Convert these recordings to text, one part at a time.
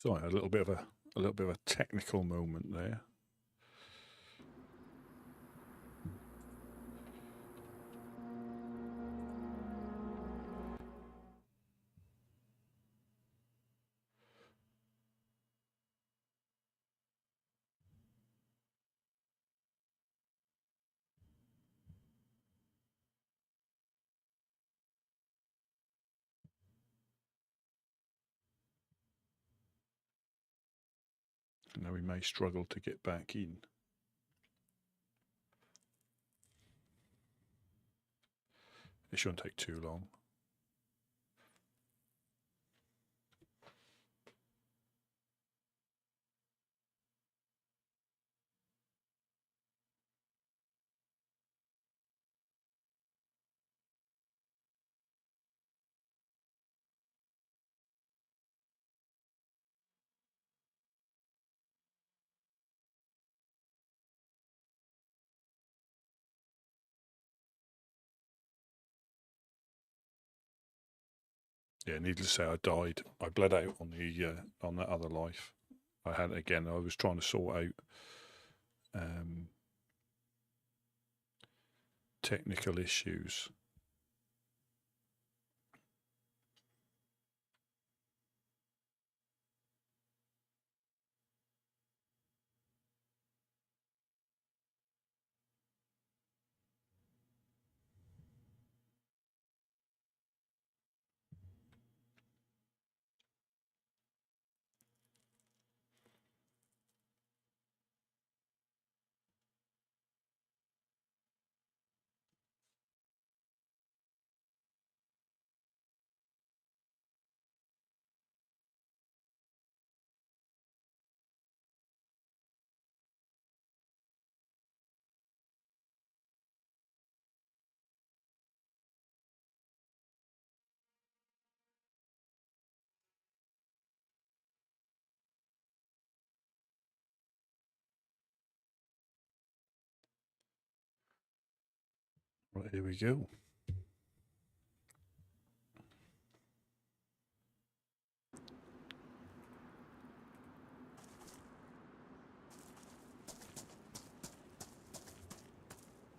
Sorry, a little bit of a technical moment there. Now we may struggle to get back in. It shouldn't take too long. Yeah, needless to say, I died. I bled out on that other life. I had again. I was trying to sort out technical issues. Right, here we go.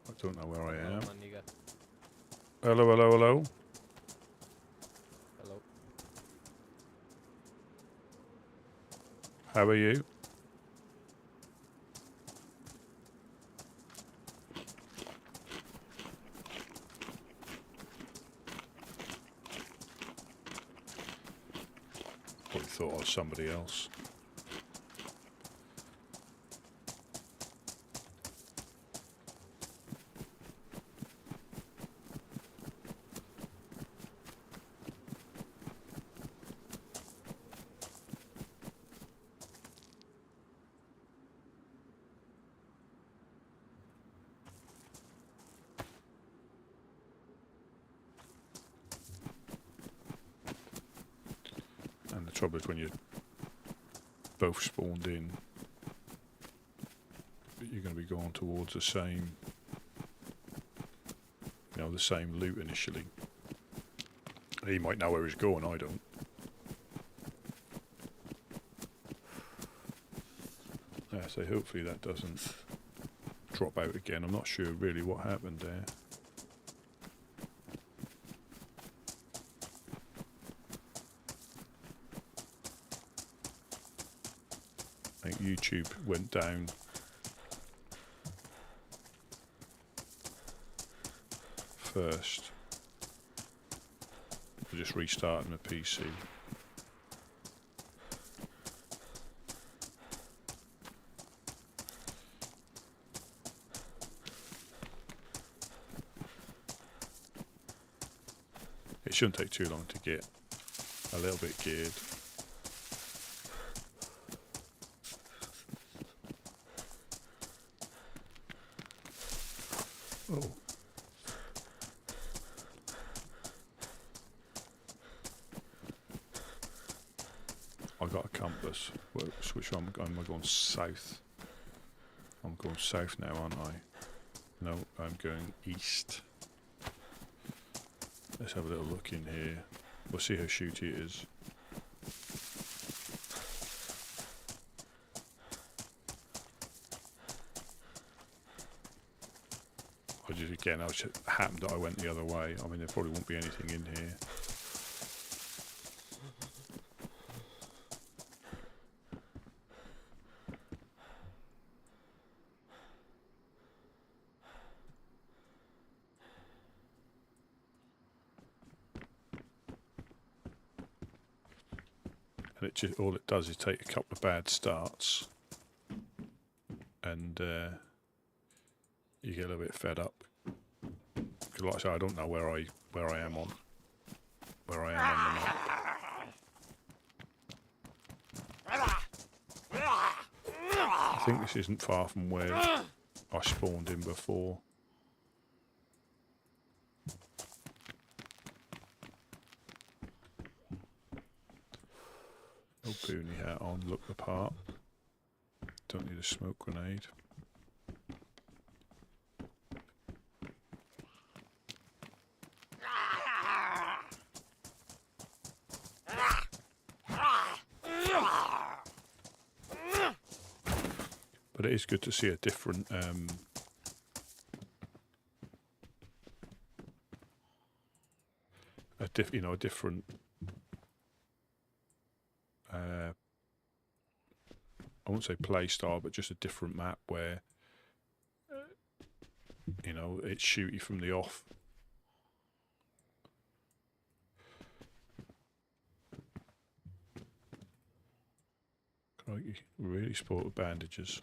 I don't know where I am. Hello, hello, hello. Hello. How are you? Probably thought I was somebody else. And the trouble is when you're both spawned in, you're going to be going towards the same, the same loot initially. He might know where he's going, I don't. Yeah, so hopefully that doesn't drop out again. I'm not sure really what happened there. I think YouTube went down. First. I'm just restarting the PC. It shouldn't take too long to get a little bit geared. Oh. I got a compass. Which one am I going south? I'm going south now, aren't I? No, I'm going east. Let's have a little look in here. We'll see how shooty it is. apologies again. It just happened that I went the other way. I mean, there probably won't be anything in here. And it just, all it does is take a couple of bad starts, and you get a little bit fed up. Because, like I say, I don't know where I am on the map. I think this isn't far from where I spawned in before. No boonie hat on, look the part. Don't need a smoke grenade. But it is good to see a different a different I won't say play style, but just a different map where it's shooty from the off. Crikey, really sported bandages.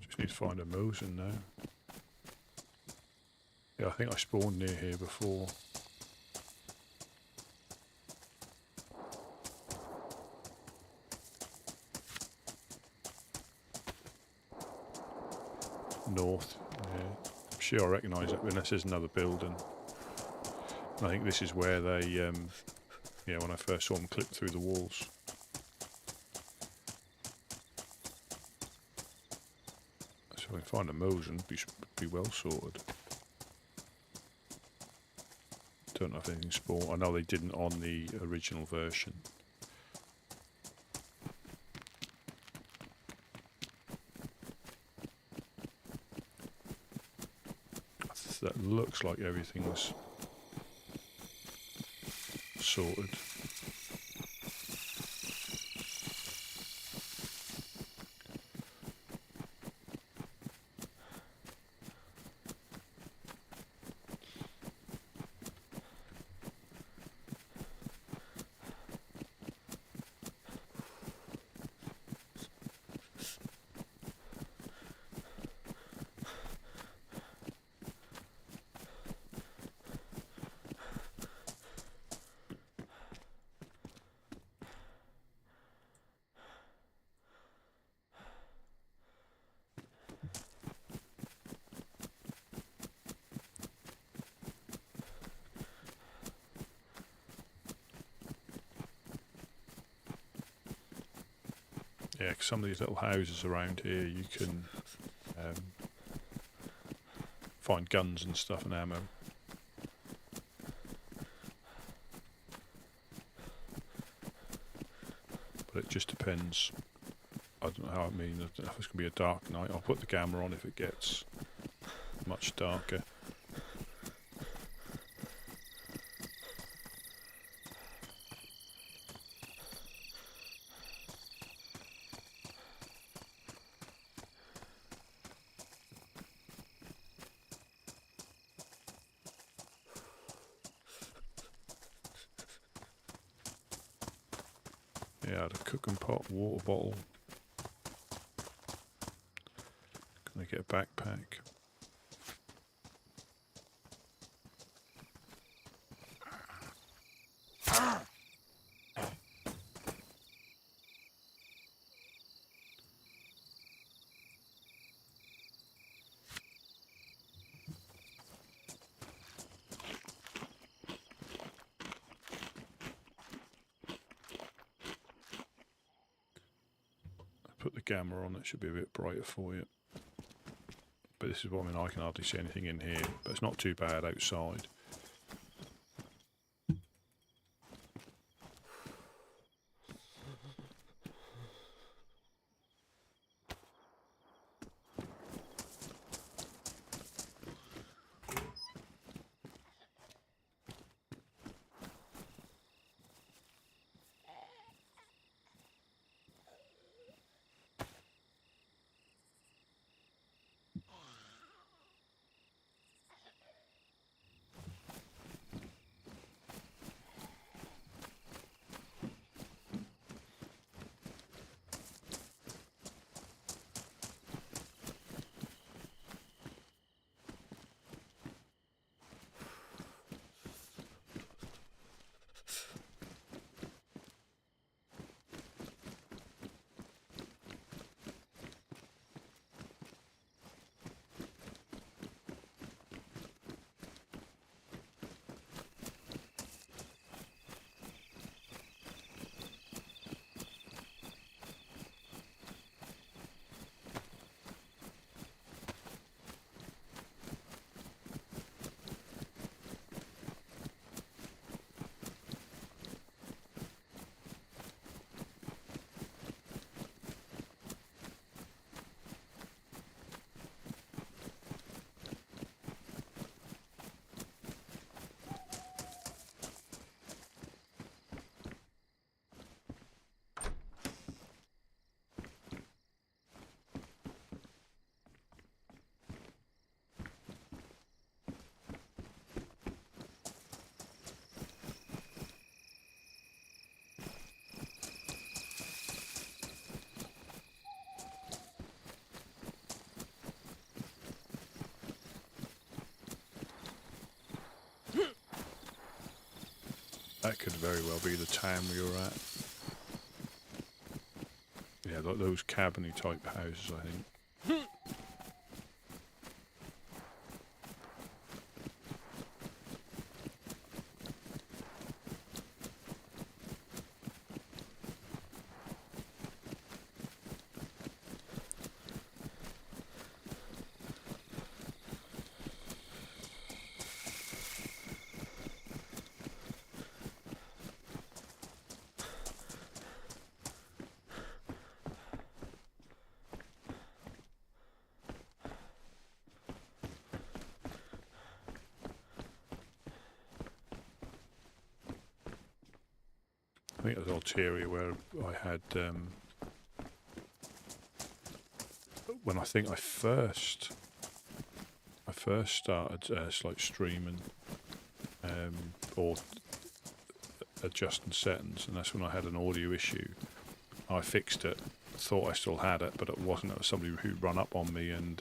Just need to find a Mosin now. Yeah, I think I spawned near here before. North, yeah. I'm sure I recognise it, unless there's another building. And I think this is where they, when I first saw them clip through the walls. So if I can find a Mosin, be well sorted. Don't know if anything spawned. I know they didn't on the original version. That looks like everything's sorted. Yeah, 'cause some of these little houses around here, you can find guns and stuff and ammo. But it just depends. I don't know how, I don't know if it's going to be a dark night. I'll put the camera on if it gets much darker. Yeah, the cooking pot, water bottle. get a backpack. Put the gamma on, it should be a bit brighter for you. But this is what I mean, I can hardly see anything in here, but it's not too bad outside. That could very well be the town we were at. Yeah, like those cabin-y type houses, I think. I think it was Alteria where I had, when I think I first started like streaming or adjusting settings, and that's when I had an audio issue. I fixed it, thought I still had it, but it wasn't. It was somebody who run up on me and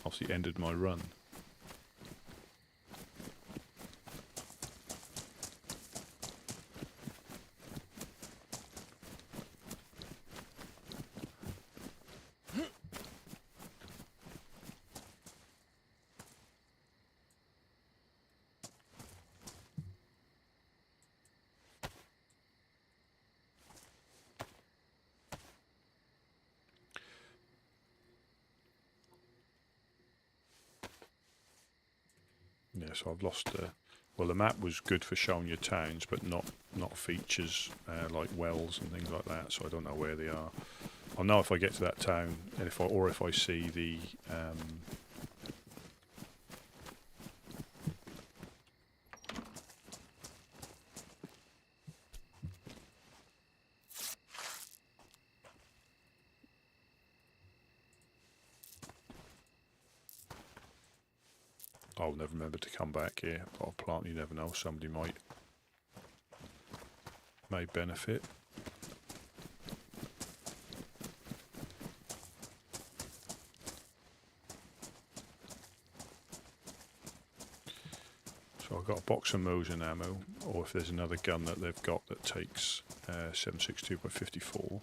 obviously ended my run. Yeah, so I've lost. Well, the map was good for showing you towns, but not features like wells and things like that. So I don't know where they are. I'll know if I get to that town, and if I see the. I'll never remember to come back here. But I'll plant. You never know. Somebody may benefit. So I've got a box of Mosin ammo, or if there's another gun that they've got that takes 7.62 by 54.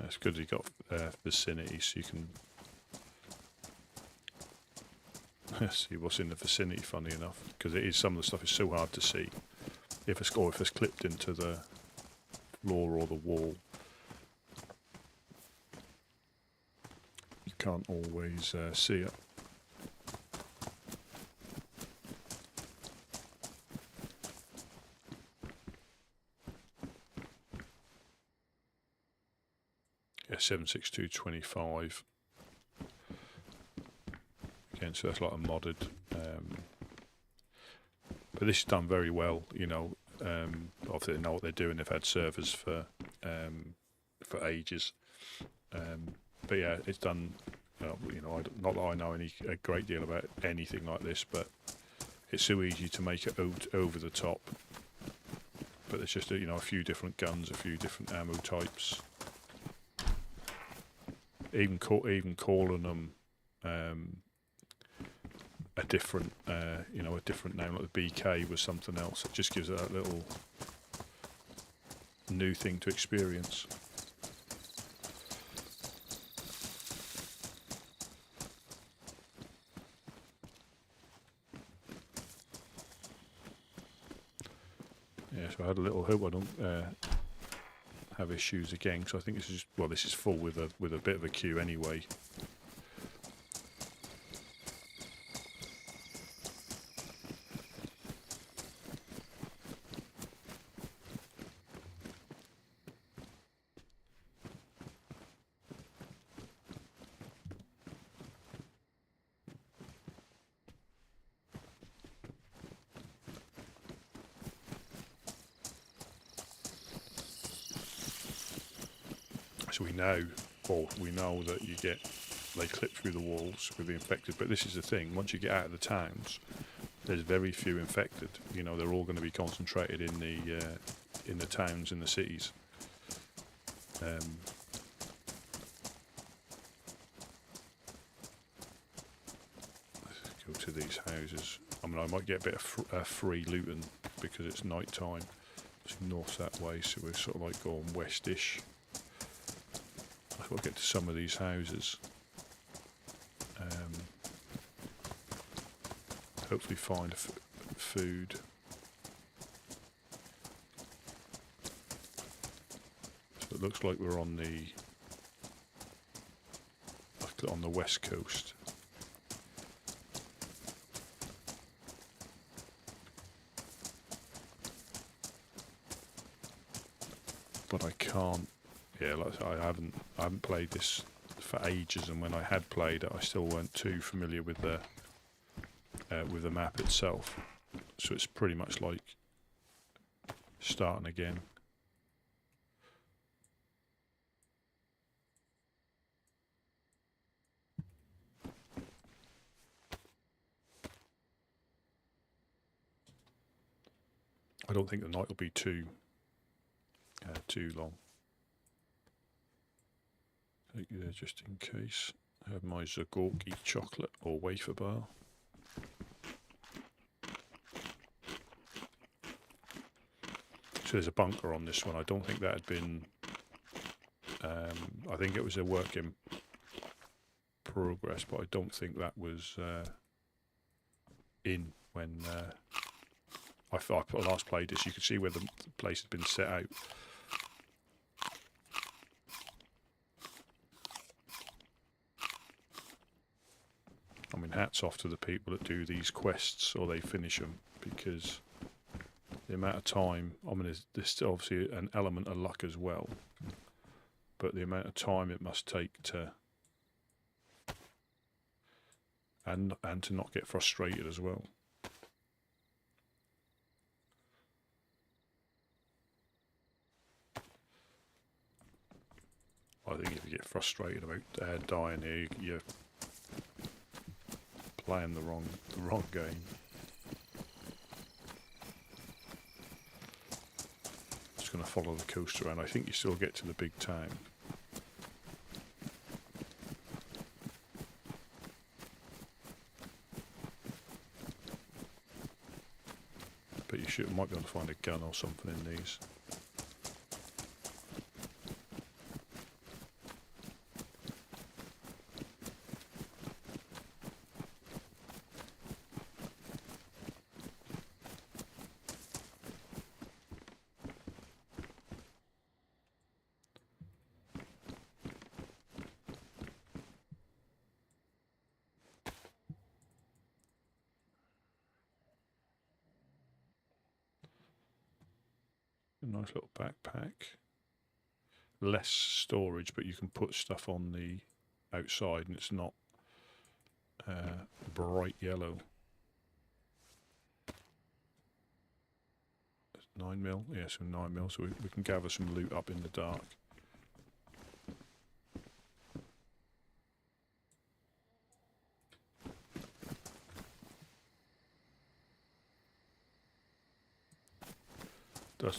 It's good you've got vicinity, so you can see what's in the vicinity, funny enough, because it is, some of the stuff is so hard to see. If it's clipped into the floor or the wall, you can't always see it. Yeah, 7.62.25. Again, so that's like a modded. But this is done very well, you know. Obviously they know what they're doing. They've had servers for ages. But yeah, it's done. You know, not that I know a great deal about anything like this, but it's so easy to make it over the top. But there's just a few different guns, a few different ammo types. Even calling them a different a different name, like the BK was something else. It just gives it that little new thing to experience. Yeah, so I had a little hope I don't have issues again, because I think this is full with a bit of a queue anyway. So we know that they clip through the walls with the infected, but this is the thing, once you get out of the towns, there's very few infected. You know, they're all going to be concentrated in the towns, in the cities. Let's go to these houses. I mean, I might get a bit of free looting because it's night time. It's north that way, so we're sort of like going westish. We'll get to some of these houses. Hopefully find food. So it looks like we're on the west coast. But I can't. Yeah, like I haven't played this for ages, and when I had played it, I still weren't too familiar with the map itself. So it's pretty much like starting again. I don't think the night will be too long. Take you there just in case. I have my Zagorki chocolate or wafer bar. So there's a bunker on this one. I don't think that had been. I think it was a work in progress, but I don't think that was in when I last played this. You could see where the place had been set out. I mean, hats off to the people that do these quests or they finish them, because the amount of time, I mean, there's obviously an element of luck as well, but the amount of time it must take to, and to not get frustrated as well. I think if you get frustrated about dying here, you're playing the wrong game. Just going to follow the coast around. I think you still get to the big town. But you might be able to find a gun or something in these. A nice little backpack. Less storage, but you can put stuff on the outside and it's not bright yellow. 9mm, yeah, so 9mm, so we can gather some loot up in the dark.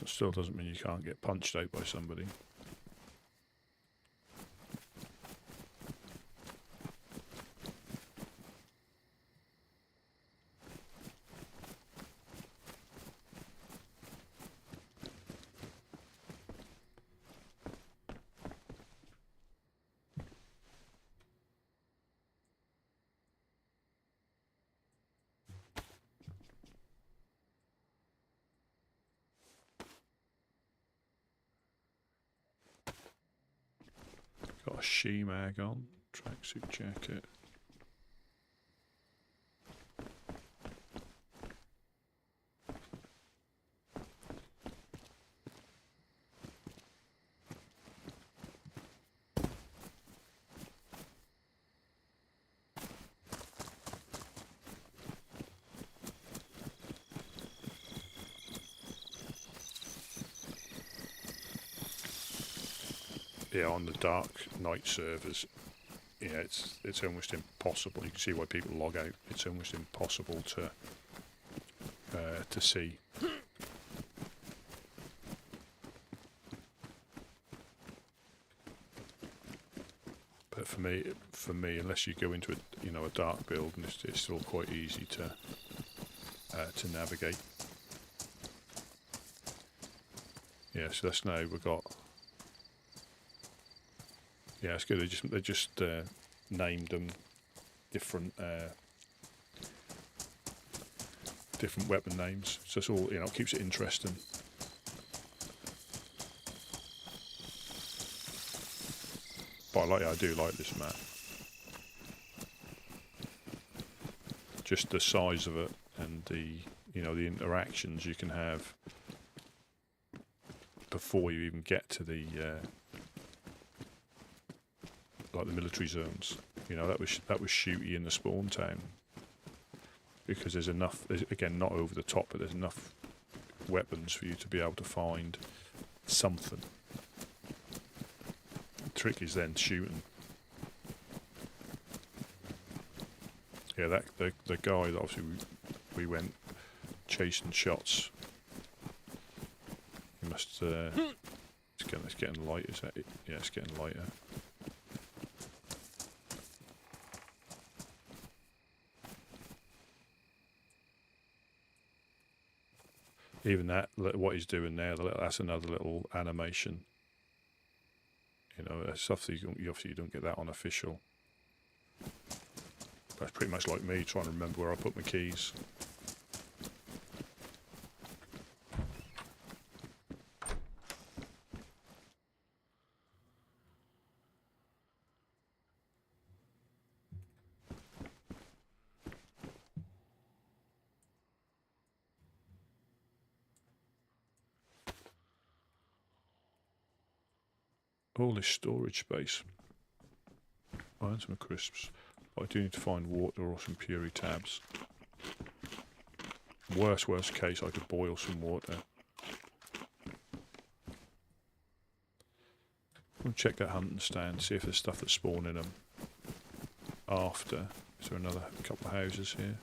Still doesn't mean you can't get punched out by somebody. Got a she-mag on, tracksuit jacket. Yeah, on the dark night servers, yeah, it's almost impossible. You can see why people log out. It's almost impossible to see. But for me, unless you go into a dark build, and it's still quite easy to navigate. Yeah, so that's now we've got. Yeah, it's good. They just named them different weapon names. So it's all it keeps it interesting. But I do like this map. Just the size of it and the the interactions you can have before you even get to the like the military zones. That was shooty in the spawn town because there's enough. Again, not over the top, but there's enough weapons for you to be able to find something. The trick is then shooting. Yeah, the guy that obviously we went chasing shots. He must. It's getting light. Is that it? Yeah, it's getting lighter. Even that, what he's doing there, that's another little animation. Stuff that you obviously don't get that on official. That's pretty much like me trying to remember where I put my keys. All this storage space. Oh, and some crisps. But I do need to find water or some Puri tabs. Worst case, I could boil some water. We'll check that hunting stand, see if there's stuff that's spawning them after. Is there another couple of houses here?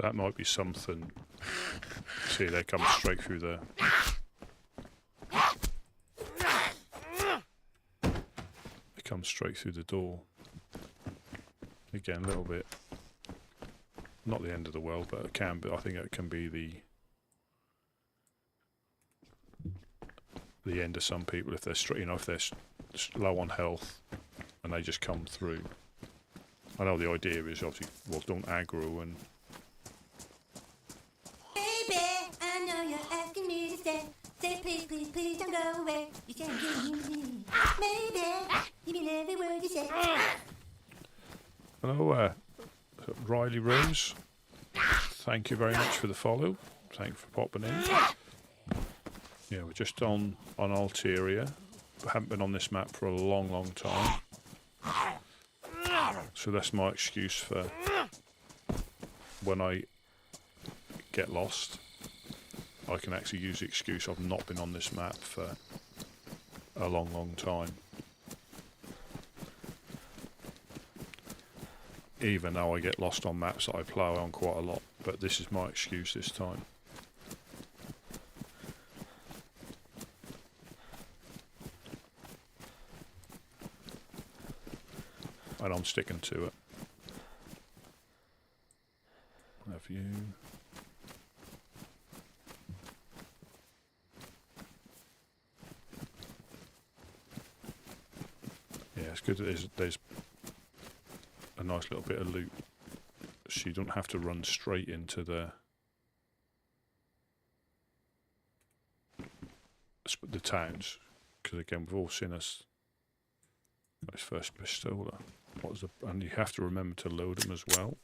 That might be something. See, they come straight through there. They come straight through the door. Again, a little bit. Not the end of the world, but it can be. I think it can be the end of some people if they're if they're low on health and they just come through. I know the idea is obviously, well, don't aggro and. Baby, I know you're asking me to stay. Say please, please, please don't go away. You can't get me. Maybe you mean every word you say. Hello, Riley Rose. Thank you very much for the follow. Thank you for popping in. Yeah, we're just on Alteria. We haven't been on this map for a long, long time. So that's my excuse for when I get lost. I can actually use the excuse I've not been on this map for a long, long time. Even though I get lost on maps that I plough on quite a lot. But this is my excuse this time. And I'm sticking to it. Have you? Yeah, it's good that there's a nice little bit of loot, so you don't have to run straight into the towns. Because again, we've all seen us. Nice first pistola. What was the? And you have to remember to load them as well.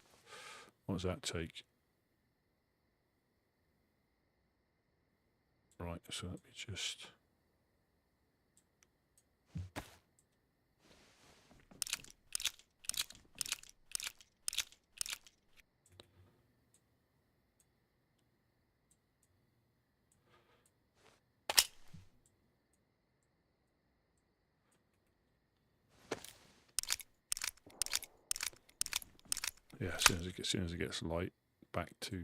What does that take? Right. So let me just. Yeah, as soon as it gets light, back to.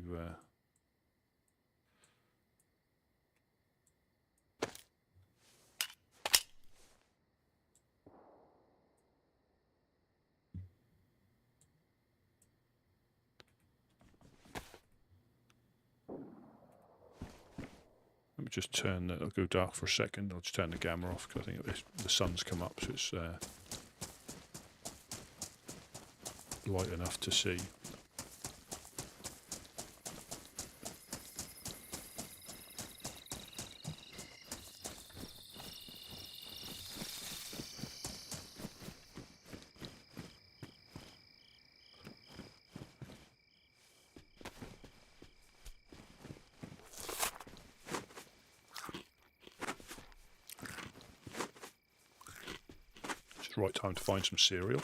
Let me just turn it. It'll go dark for a second. I'll just turn the camera off because I think the sun's come up, so it's light enough to see. It's the right time to find some cereal.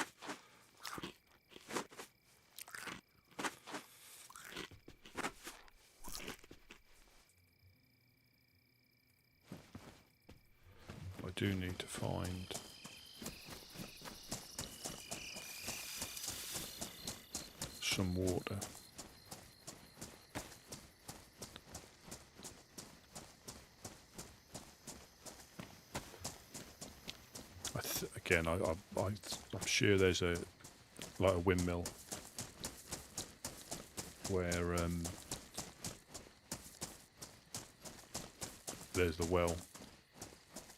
I do need to find some water. Again, I'm sure there's a windmill where there's the well.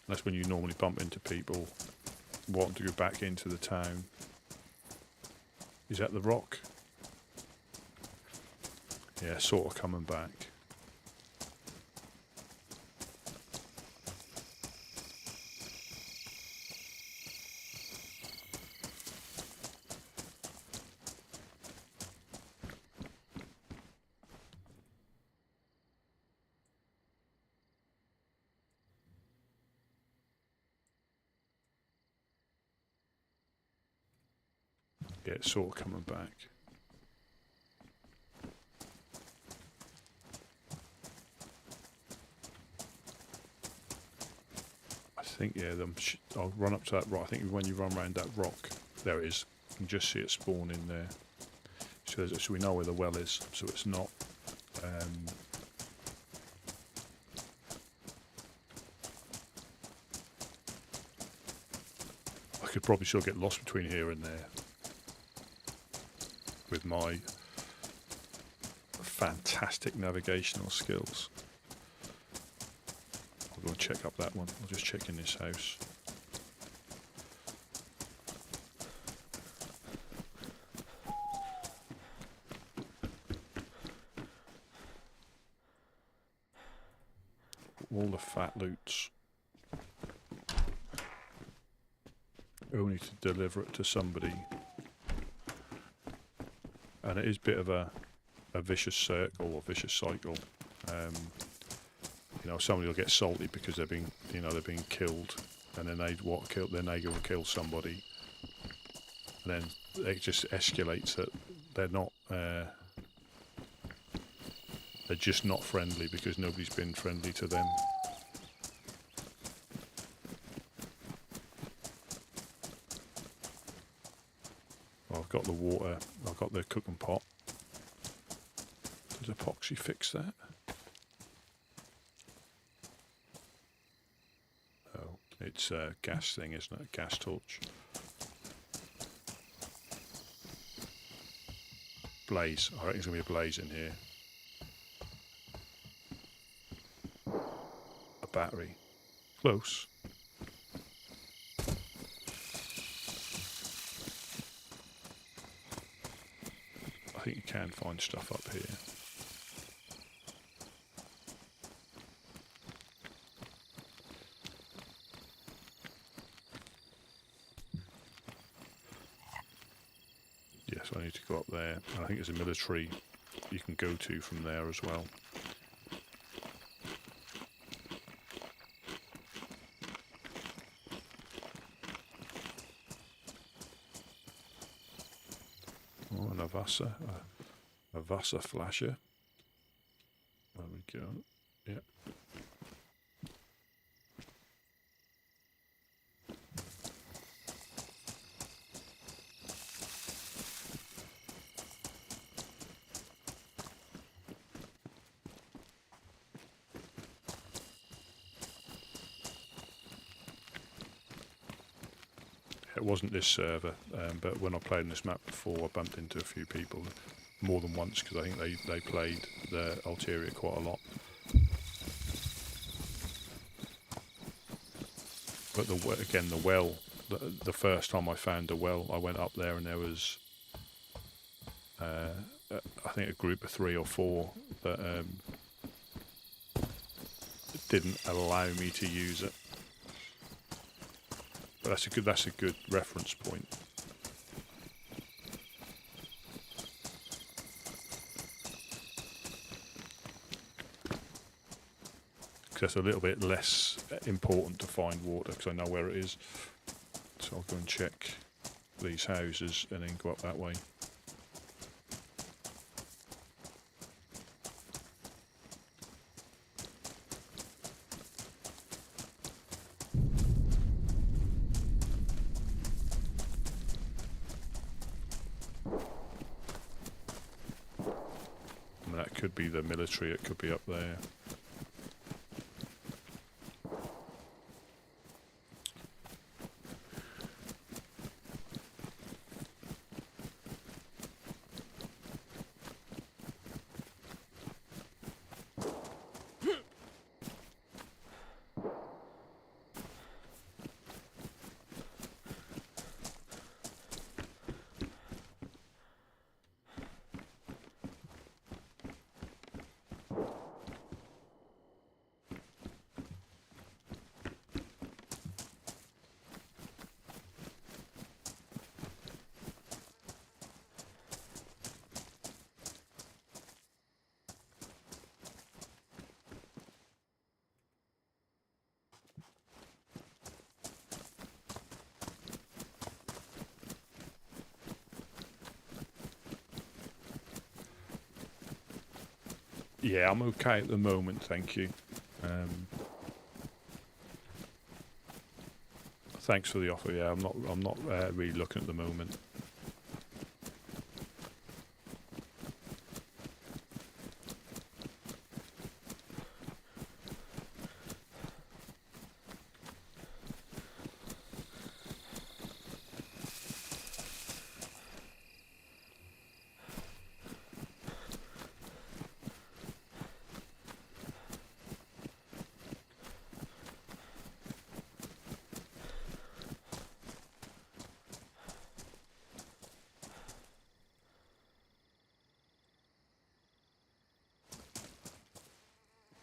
That's when you normally bump into people wanting to go back into the town. Is that the rock? Yeah, sort of coming back. Yeah, it's sort of coming back. I think, yeah, I'll run up to that rock. I think when you run around that rock, there it is. You can just see it spawn in there. So we know where the well is, so it's not... I could probably still get lost between here and there with my fantastic navigational skills. I'll go and check up that one. I'll just check in this house. All the fat loots. Only to deliver it to somebody. And it is a bit of a vicious circle or vicious cycle. You know, somebody will get salty because they're being killed, and then they go and kill somebody, and then it just escalates that they're not. They're just not friendly because nobody's been friendly to them. Well, I've got the water. I've got the cooking pot. Does epoxy fix that? Oh, it's a gas thing, isn't it? A gas torch. Blaze. I reckon there's going to be a blaze in here. A battery. Close. I think you can find stuff up here. Yes, I need to go up there. And I think there's a military you can go to from there as well. Oh, an Avasa. A Avasa flasher. There we go. Yeah. It wasn't this server, but when I played in this map before, I bumped into a few people more than once because I think they played the Alteria quite a lot. But the well, the first time I found a well, I went up there and there was, I think a group of 3 or 4 that didn't allow me to use it. But that's a good reference point. Because it's a little bit less important to find water because I know where it is. So I'll go and check these houses and then go up that way. And that could be the military, it could be up there. Yeah, I'm okay at the moment, thank you. Thanks for the offer. Yeah, I'm not really looking at the moment.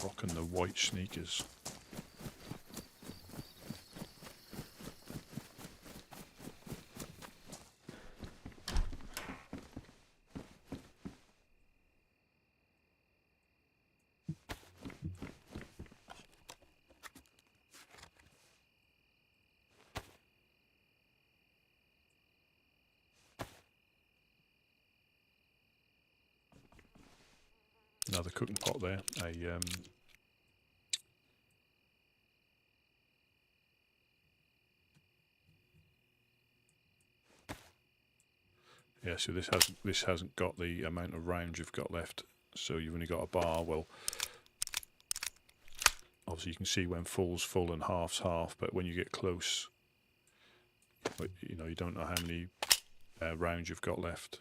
rocking the white sneakers. Another cooking pot there. Yeah, so this hasn't got the amount of rounds you've got left. So you've only got a bar. Well, obviously you can see when full's full and half's half, but when you get close, you know, you don't know how many rounds you've got left.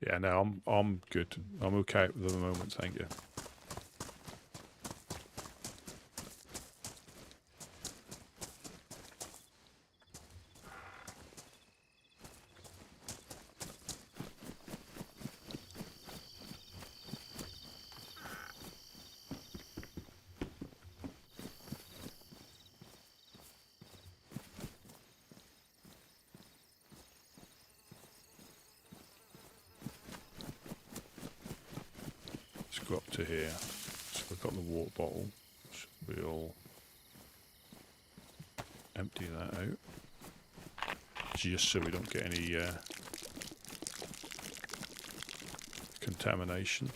Yeah, no, I'm good. I'm okay at the moment, thank you. Let's go up to here. So we've got the water bottle. So we'll empty that out. Just so we don't get any contamination.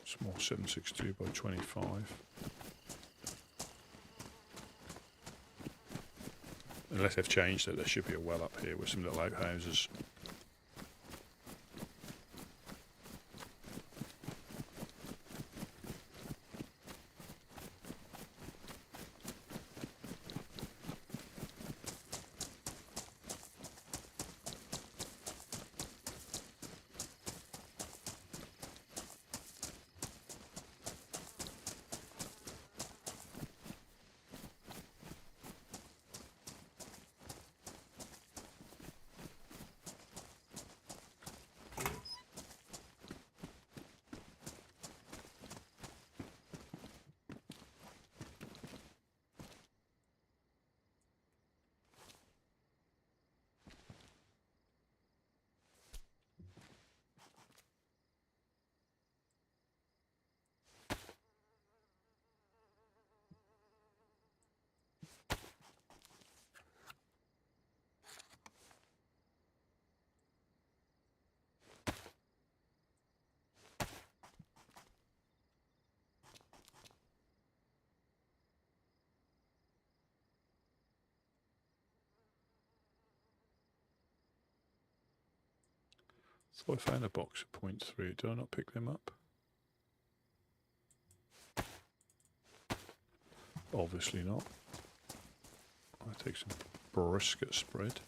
Small 762 by 25. Unless they've changed it, there should be a well up here with some little outhouses. So I found a box of 0.3. Did I not pick them up? Obviously not. I'll take some brisket spread.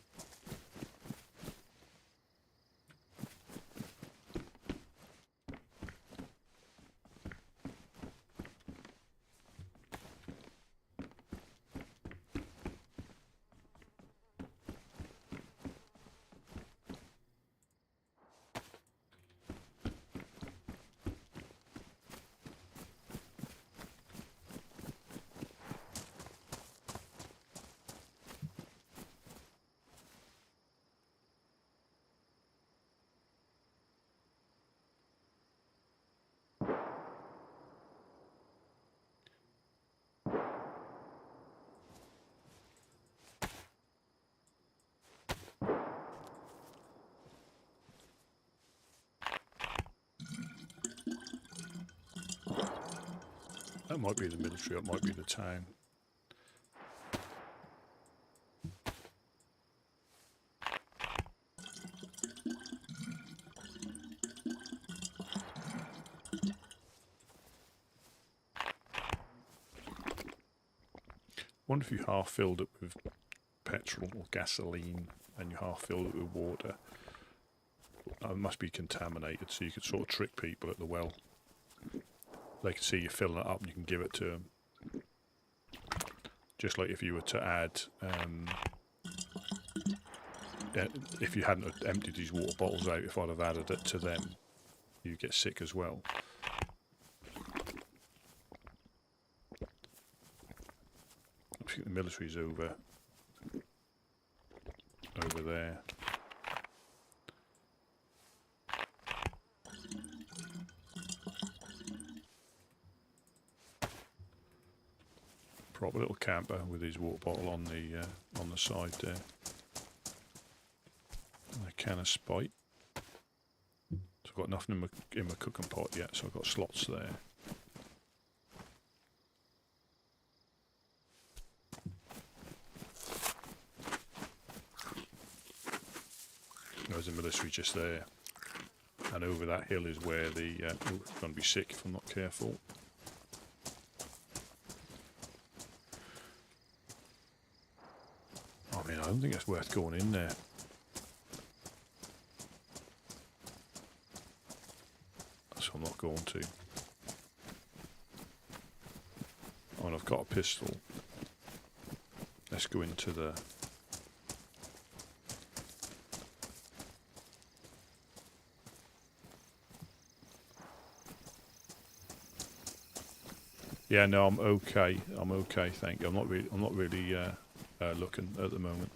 That might be the military, it might be the town. Wonder if you half filled it with petrol or gasoline and you half filled it with water. It must be contaminated, so you could sort of trick people at the well. They can see you filling it up and you can give it to them. Just like if you were to add, if you hadn't emptied these water bottles out, if I'd have added it to them, you get sick as well. I think the military's over there. Proper little camper with his water bottle on the side there. And a can of Sprite. So I've got nothing in my cooking pot yet, so I've got slots there. There's a military just there, and over that hill is where the I'm going to be sick if I'm not careful. I mean, I don't think it's worth going in there. So I'm not going to. Oh, and I've got a pistol. Let's go into the... Yeah, no, I'm okay. I'm okay, thank you. I'm not really looking at the moment.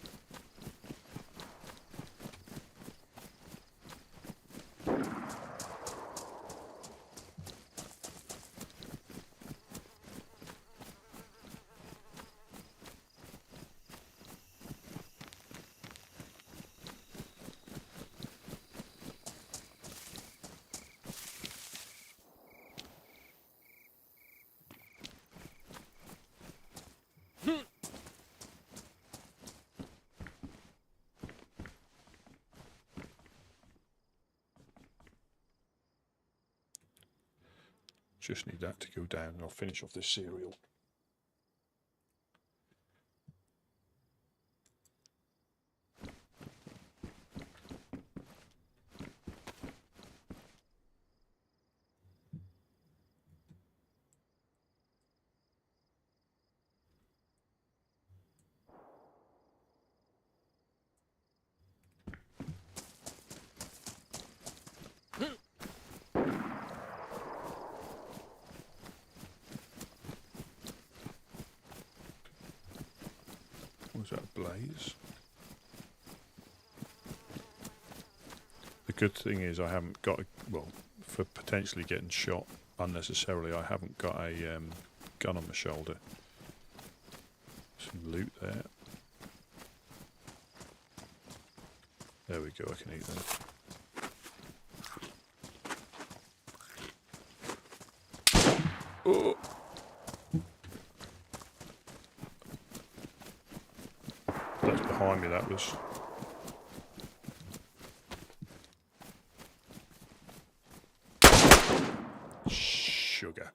Just need that to go down and I'll finish off this cereal. Was that a blaze? The good thing is I haven't got, well, for potentially getting shot unnecessarily, I haven't got a gun on my shoulder. Some loot there. There we go, I can eat that. Oh! That's behind me, that was. Sugar.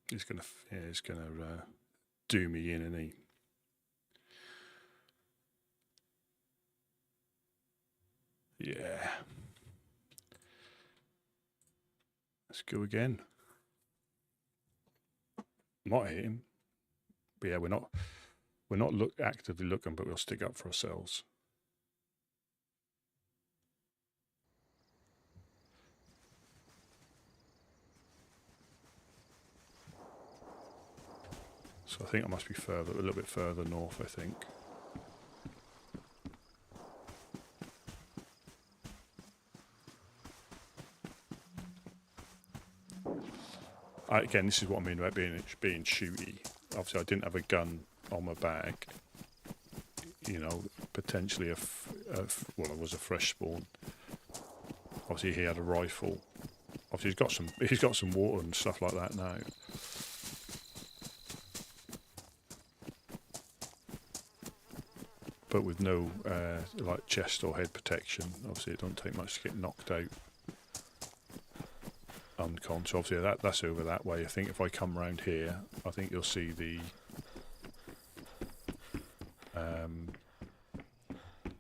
He's gonna do me in, isn't he? Yeah. Let's go again. Might hit him. But yeah, we're not actively looking, but we'll stick up for ourselves. So I think I must be a little bit further north, I think. Again, this is what I mean about being shooty. Obviously, I didn't have a gun on my bag. You know, potentially well, it was a fresh spawn. obviously he had a rifle. Obviously he's got some water and stuff like that now. But with no like chest or head protection, obviously it don't take much to get knocked out unconscious. Obviously that's over that way. I think if I come round here, I think you'll see the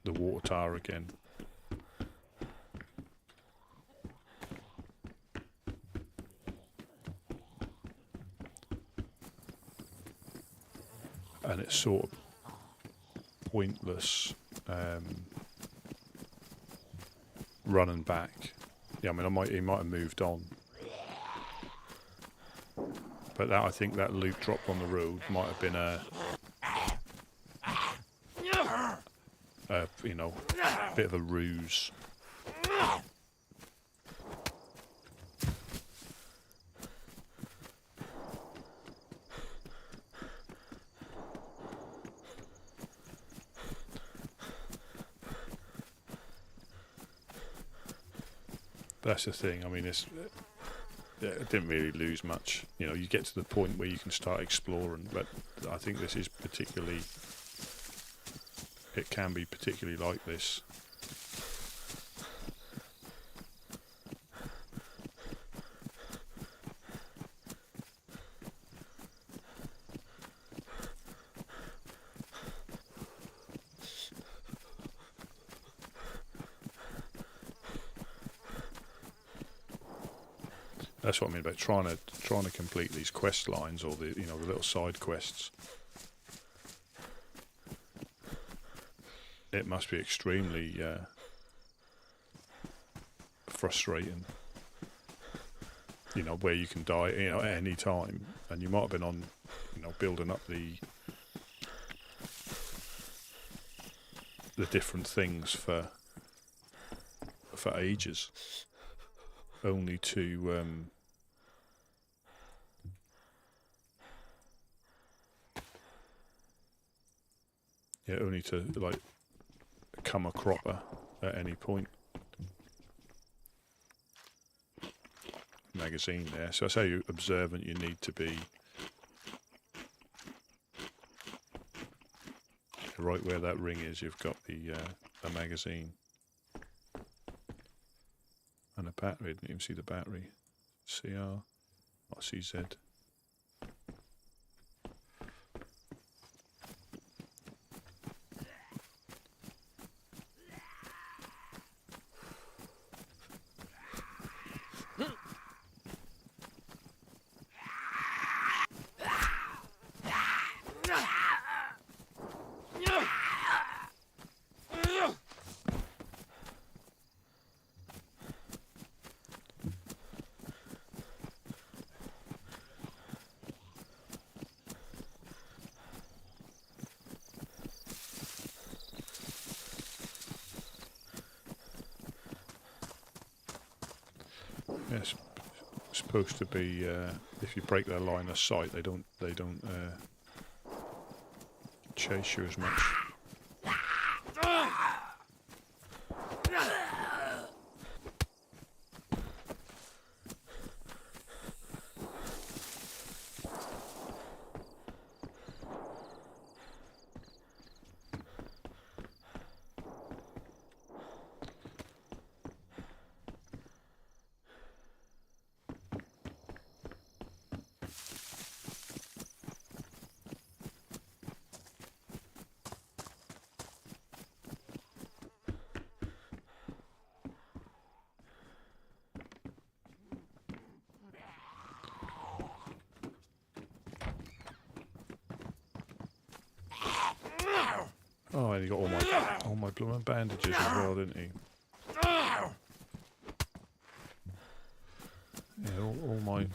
water tower again. And it's sort of pointless running back. Yeah, I mean, he might have moved on, but I think that loot drop on the road might have been a bit of a ruse. That's the thing. I mean, it didn't really lose much. You know, you get to the point where you can start exploring, but I think this is particularly. It can be particularly like this. That's what I mean about trying to complete these quest lines, or the the little side quests. It must be extremely frustrating. Where you can die at any time, and you might have been on building up the different things for ages, only to like come a cropper at any point. Magazine there. So that's how observant you need to be. Right where that ring is, you've got the magazine and a battery. Didn't even see the battery. CR or CZ. Yes, supposed to be. If you break their line of sight, they don't chase you as much. Oh, and he got all my blooming bandages as well, didn't he? Yeah, all my.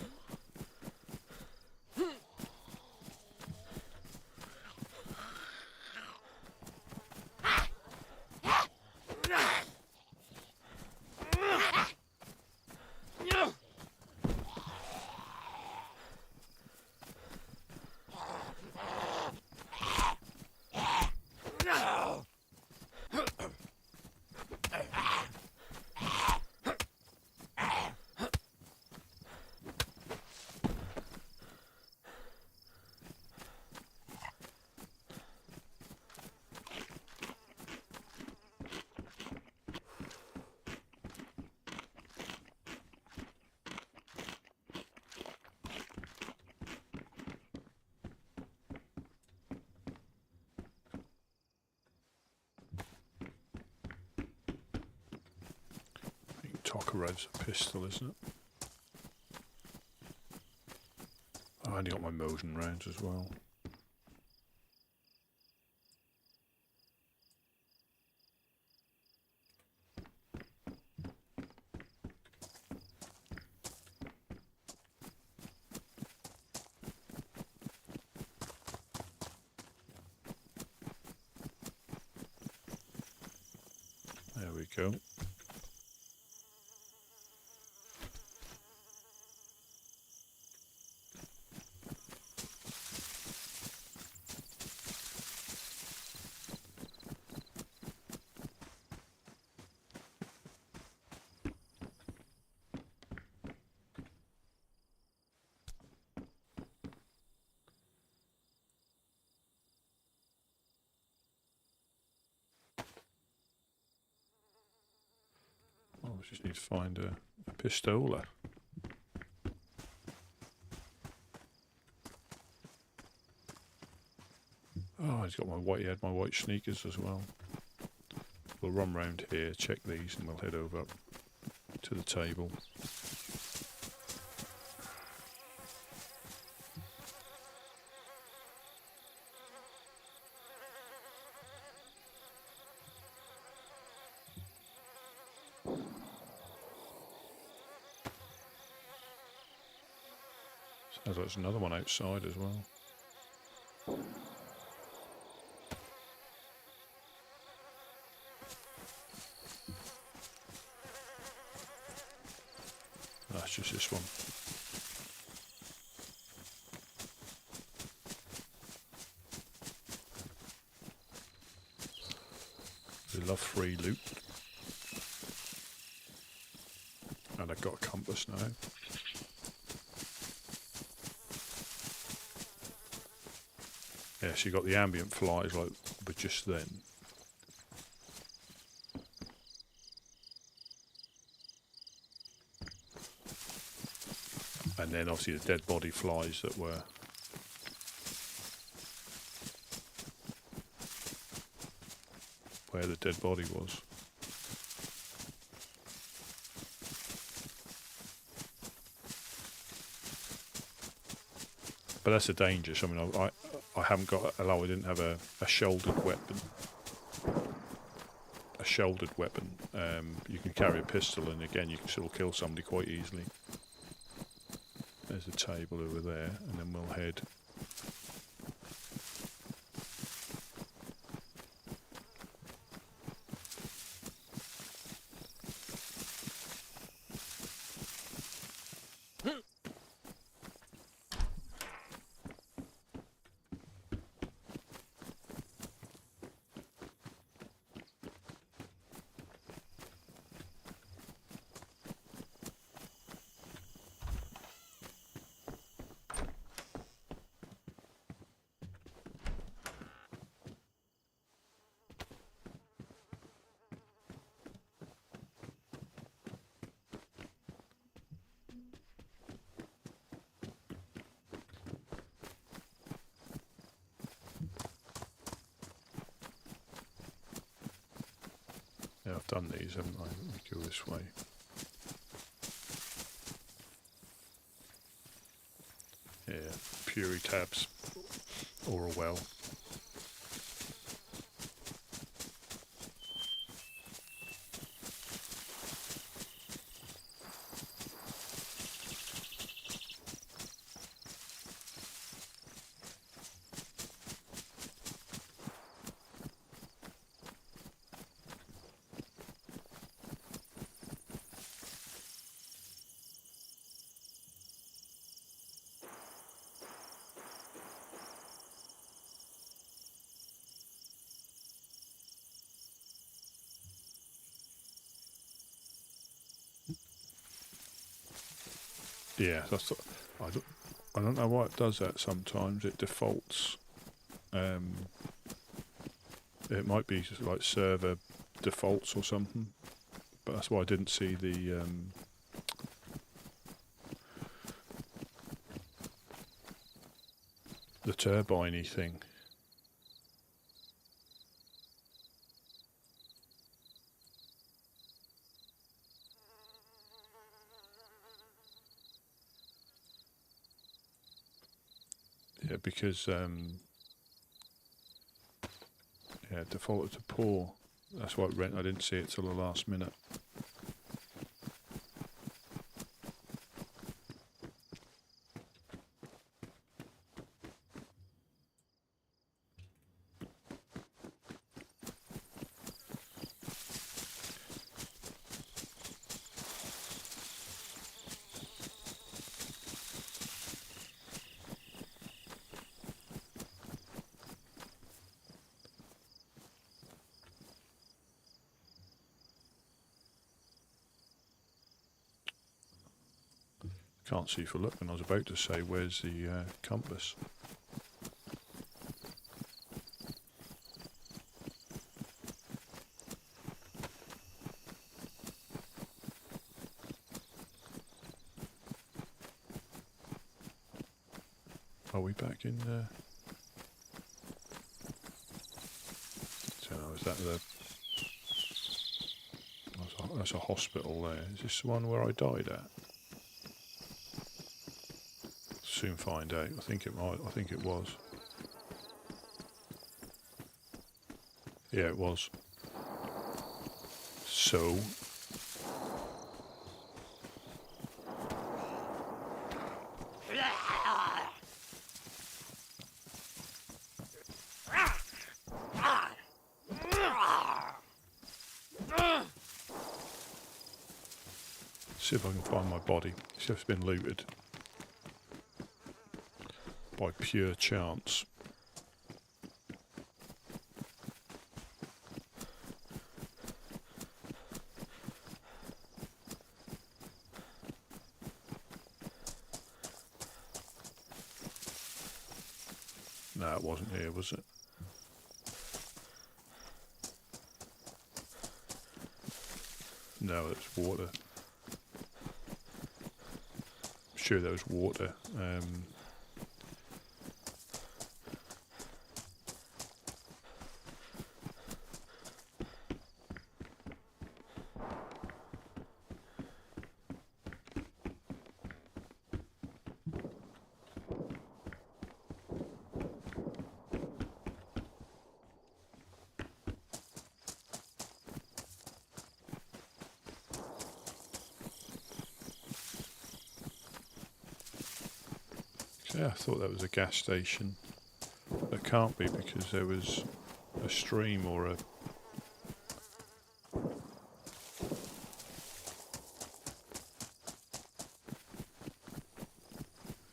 Tokarev's a pistol, isn't it? Oh, I only got my Mosin rounds as well. There we go. Oh, we just need to find a pistola. Oh, he's got he had my white sneakers as well. We'll run round here, check these, and we'll head over to the table. Sounds like there's another one outside as well. That's just this one. We love free loot. And I've got a compass now. Yeah, so you got the ambient flies like but just then. And then obviously the dead body flies that were where the dead body was. But that's a danger. I mean, I haven't got, although I didn't have a shouldered weapon. A shouldered weapon. You can carry a pistol, and again, you can still kill somebody quite easily. There's a table over there, and then we'll head. Yeah, I've done these, haven't I? Let me go this way. Yeah, Puri tabs, or a well. Yeah, I don't know why it does that sometimes. It defaults. It might be just like server defaults or something. But that's why I didn't see the turbine-y thing. Yeah, because yeah, defaulted to poor. That's why I didn't see it till the last minute. Can't see for looking. I was about to say, where's the compass? Are we back in there? So is that the... That's a hospital there. Is this the one where I died at? Soon find out. I think it might. I think it was. Yeah, it was. So... See if I can find my body. See if it's been looted. By pure chance. No, it wasn't here, was it? No, it's water. I'm sure there was water. Yeah, I thought that was a gas station. It can't be because there was a stream or a...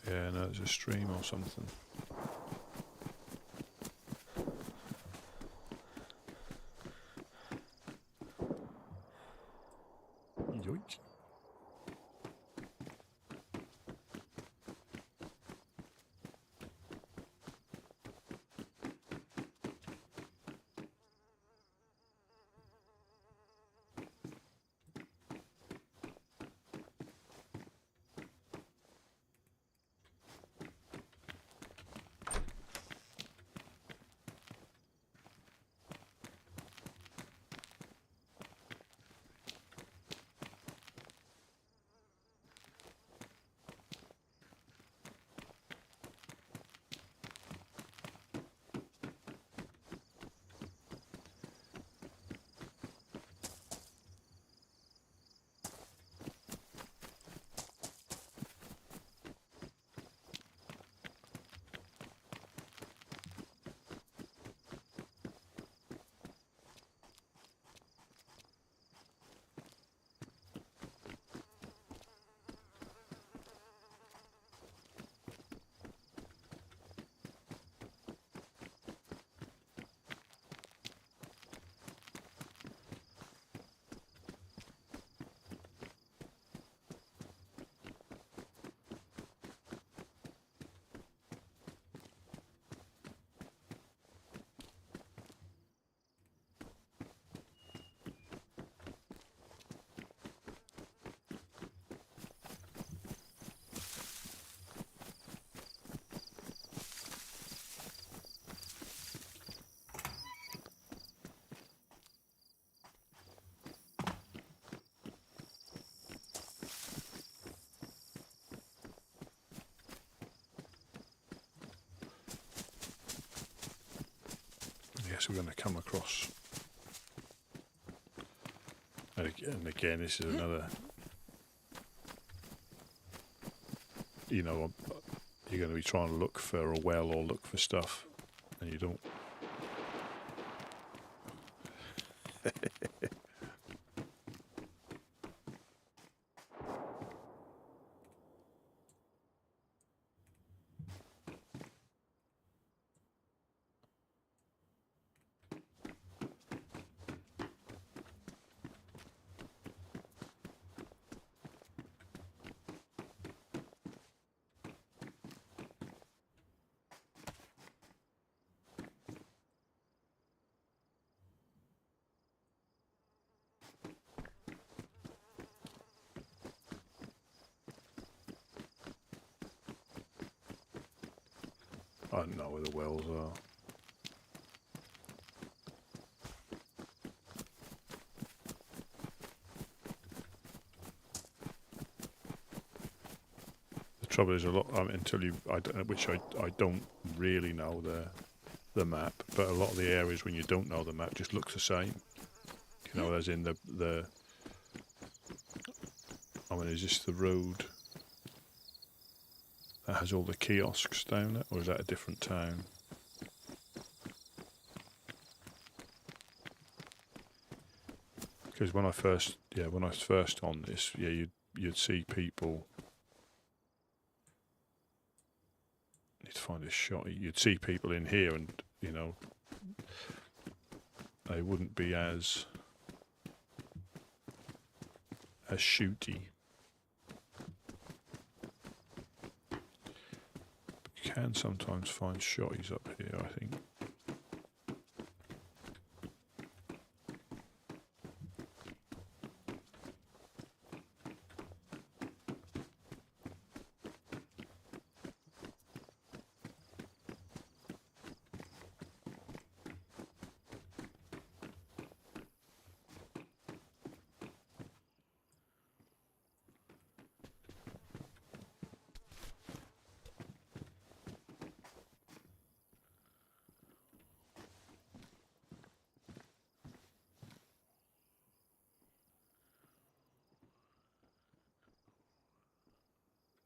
Yeah, no, it's a stream or something. Yoink. guess we're going to come across. And again, this is another. You know, you're going to be trying to look for a well or look for stuff, and you don't. I don't know where the wells are. The trouble is a lot until you, which I don't really know the map, but a lot of the areas when you don't know the map just looks the same. You know, as in the. I mean, is this the road that has all the kiosks down it, or is that a different town? Because when I first on this, you'd see people. Need to find a shot. You'd see people in here, and you know, they wouldn't be as shooty. You can sometimes find shotties up here, I think.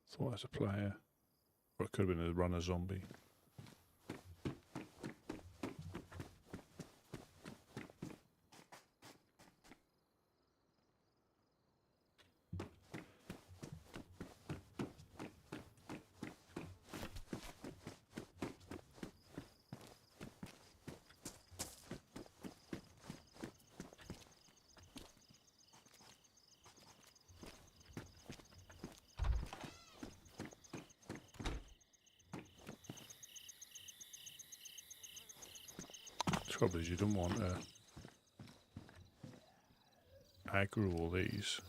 Thought as a player, or it could have been a runner zombie. Trouble is you don't want to aggro all these.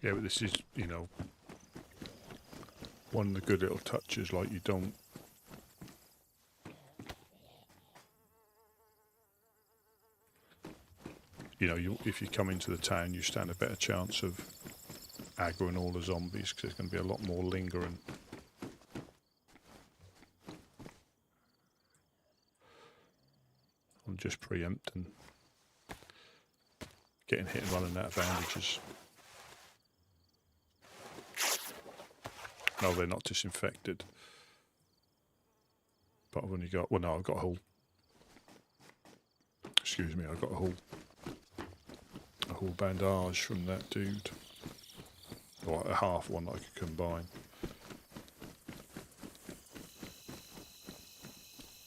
Yeah, but this is, you know, one of the good little touches, like you don't. You know, if you come into the town, you stand a better chance of aggroing all the zombies, because there's going to be a lot more lingering. I'm just preempting. Getting hit and running out of bandages. No, they're not disinfected. But I've only got, well no, I've got a whole, excuse me, I've got a whole bandage from that dude. Or a half one that I could combine.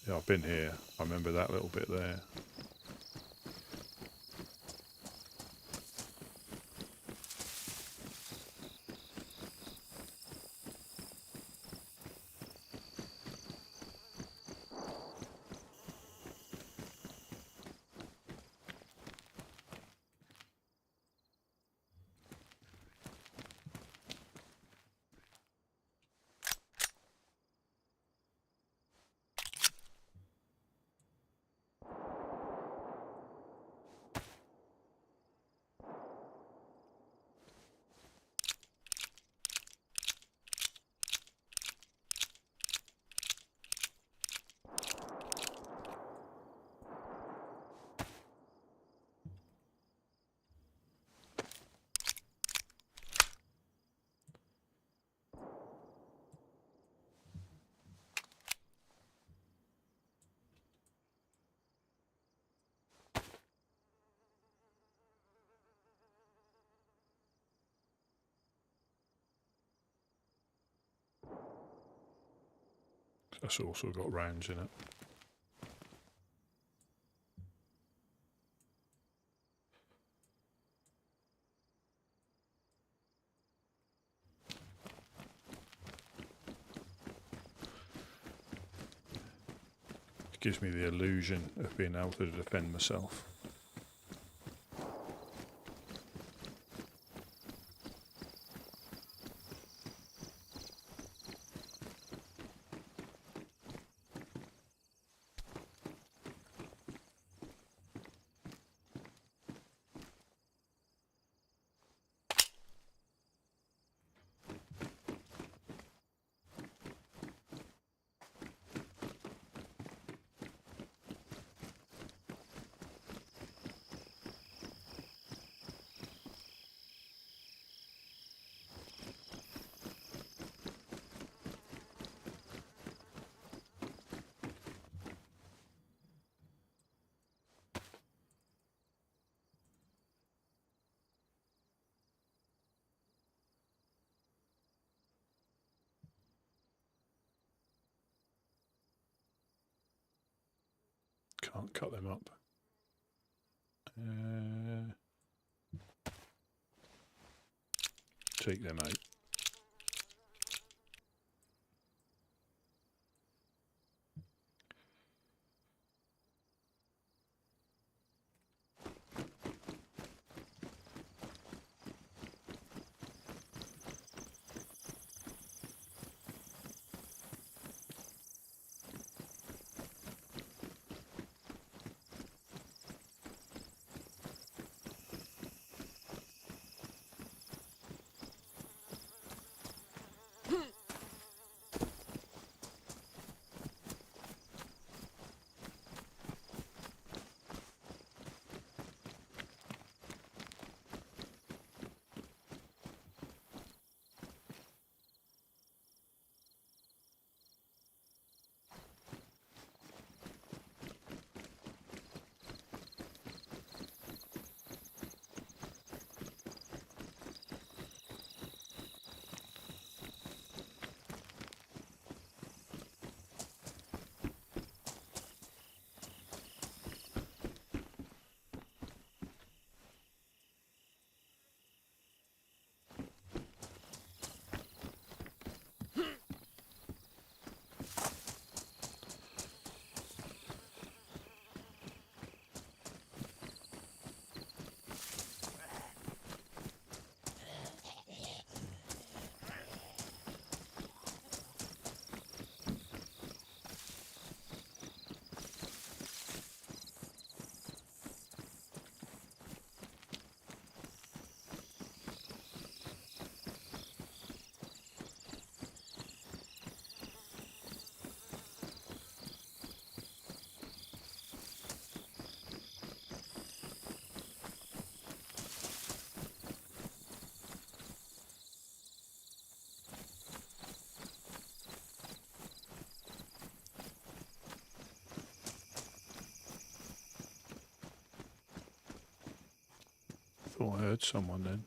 Yeah, I've been here. I remember that little bit there. That's also got rounds in it. It gives me the illusion of being able to defend myself. Can't cut them up. Take them out. Thought I heard someone then.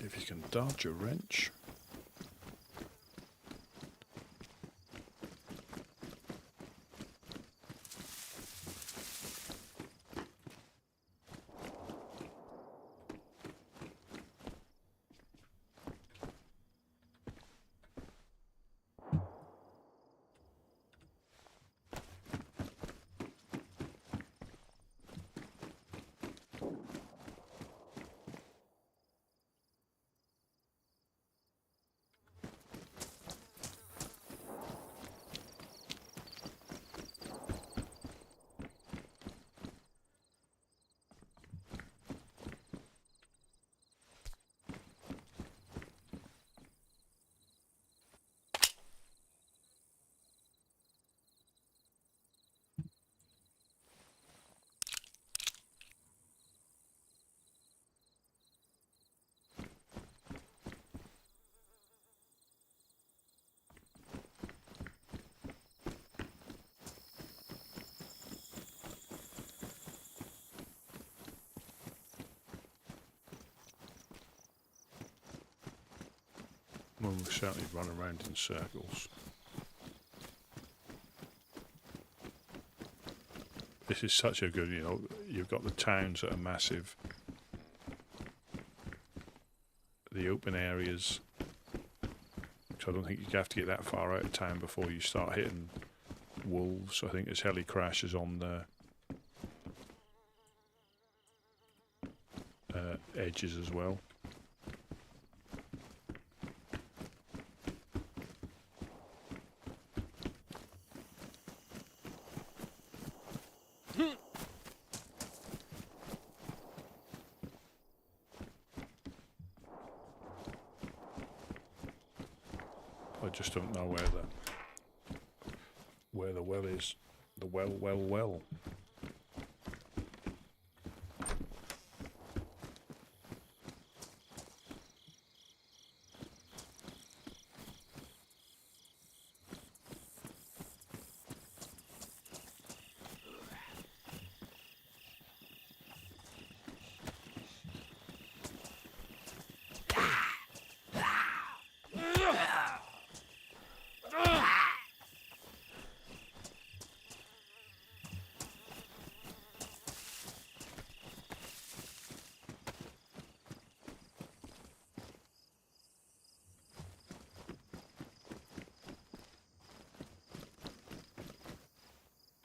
If you can dodge a wrench. Well, we certainly run around in circles. This is such a good, you've got the towns that are massive, the open areas. So I don't think you have to get that far out of town before you start hitting wolves. I think there's heli crashes on the edges as well. I just don't know where the well is. The well.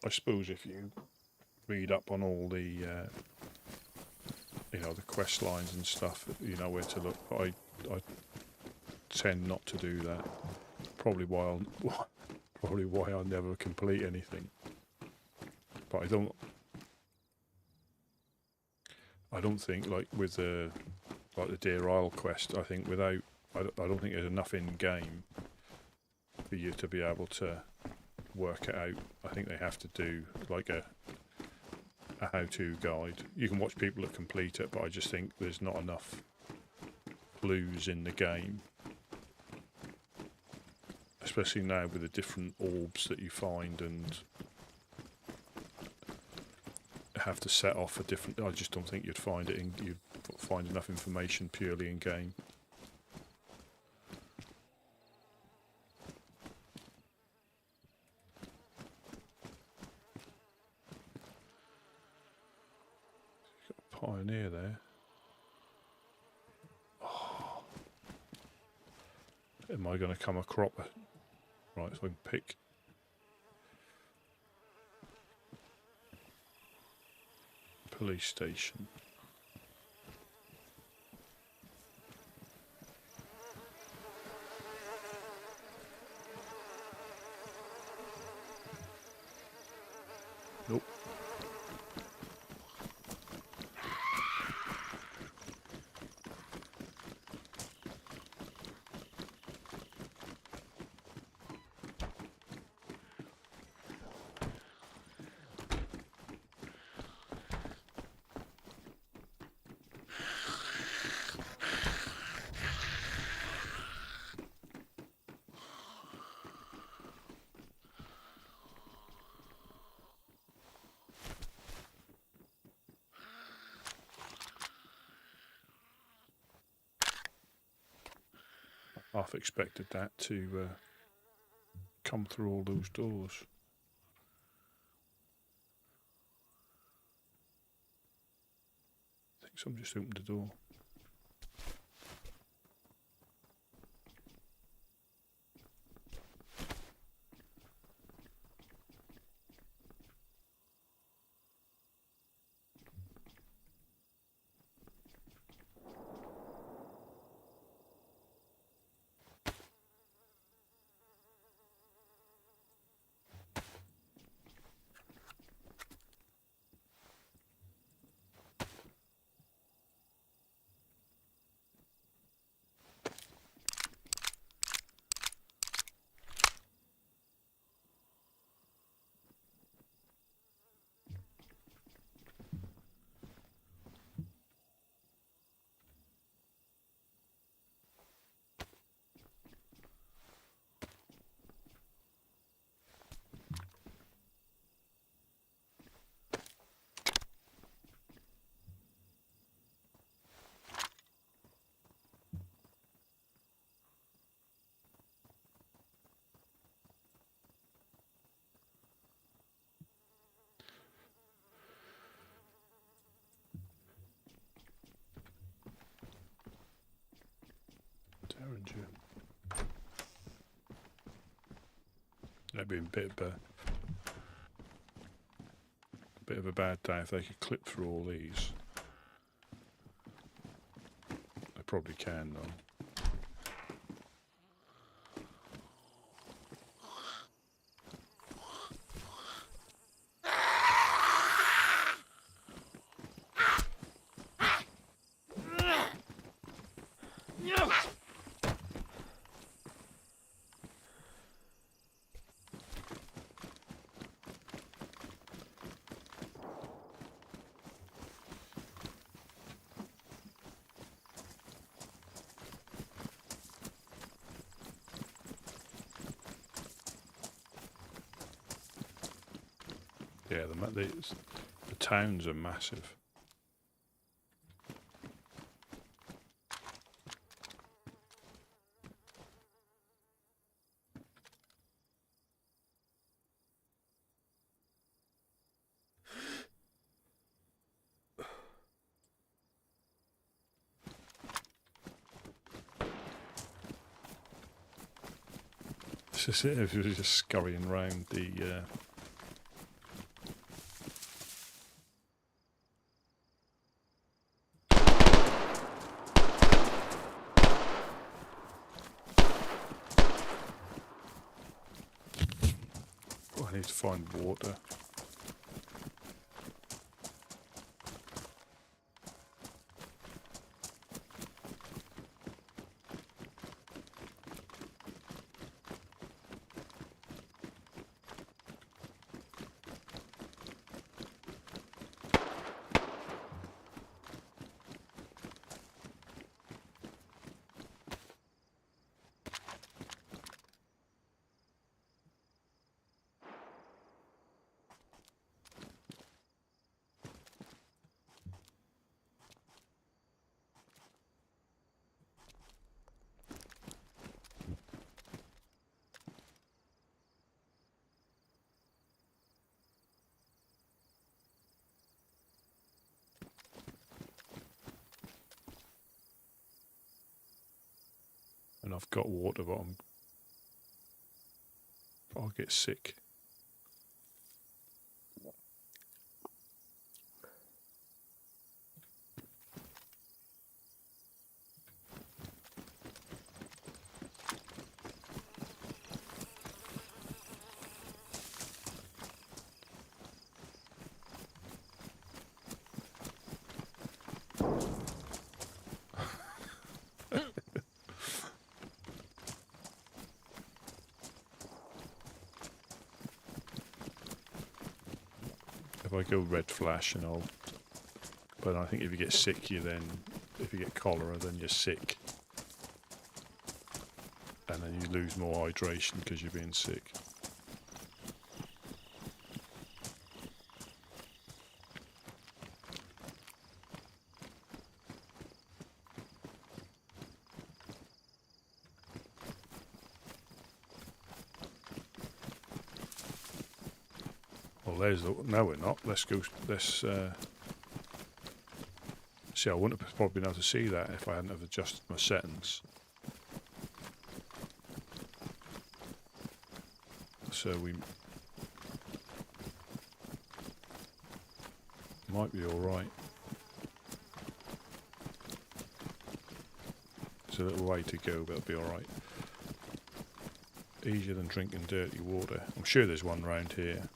I suppose if you read up on all the, the quest lines and stuff, you know where to look. But I tend not to do that. Probably why I'll never complete anything. But I don't think like with the Deer Isle quest. I think I don't think there's enough in game for you to be able to work it out. I think they have to do like a how-to guide. You can watch people that complete it, but I just think there's not enough clues in the game, especially now with the different orbs that you find and have to set off a different. I just don't think you'd find enough information purely in game. Pioneer there. Oh. Am I going to come a cropper? Right, so I can pick. Police station. Nope. Half expected that to come through all those doors. I think someone just opened the door. Derringer. That'd be a bit of a bad day if they could clip through all these. They probably can though. Yeah, the towns are massive. This is it, if you were just scurrying around the oh, I need to find water. I've got water, but I'll get sick. If I go red flash and I'll... But I think if you get sick, if you get cholera, then you're sick. And then you lose more hydration because you're being sick. Well, there's the... No, we're not. Let's go... Let's... See, I wouldn't have probably been able to see that if I hadn't have adjusted my settings. So we might be alright. It's a little way to go, but it'll be alright. Easier than drinking dirty water. I'm sure there's one round here.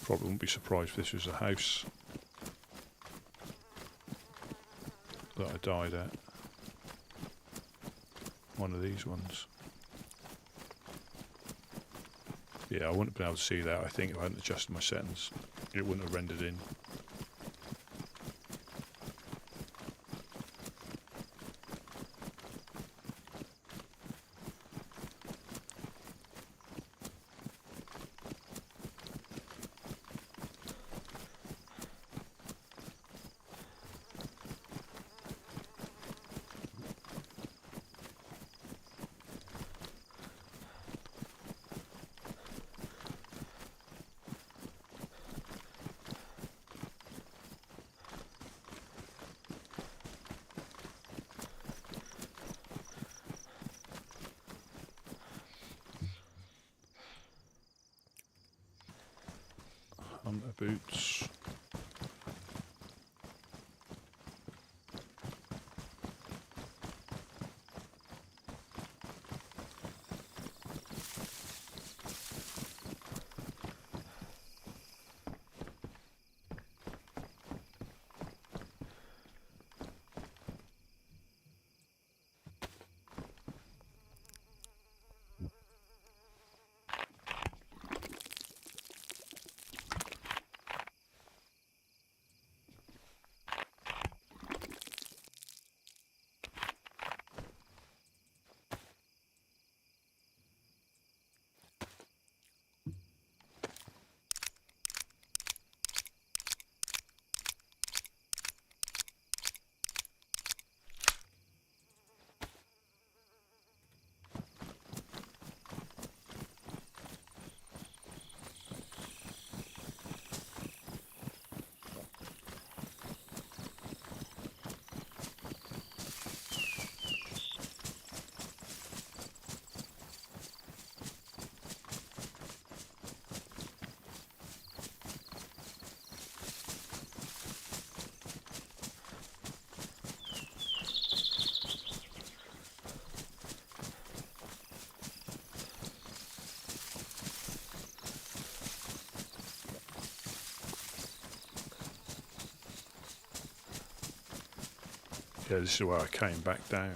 Probably wouldn't be surprised if this was a house that I died at. One of these ones. Yeah, I wouldn't have been able to see that, I think, if I hadn't adjusted my settings. It wouldn't have rendered in. Hunter boots. Yeah, this is where I came back down.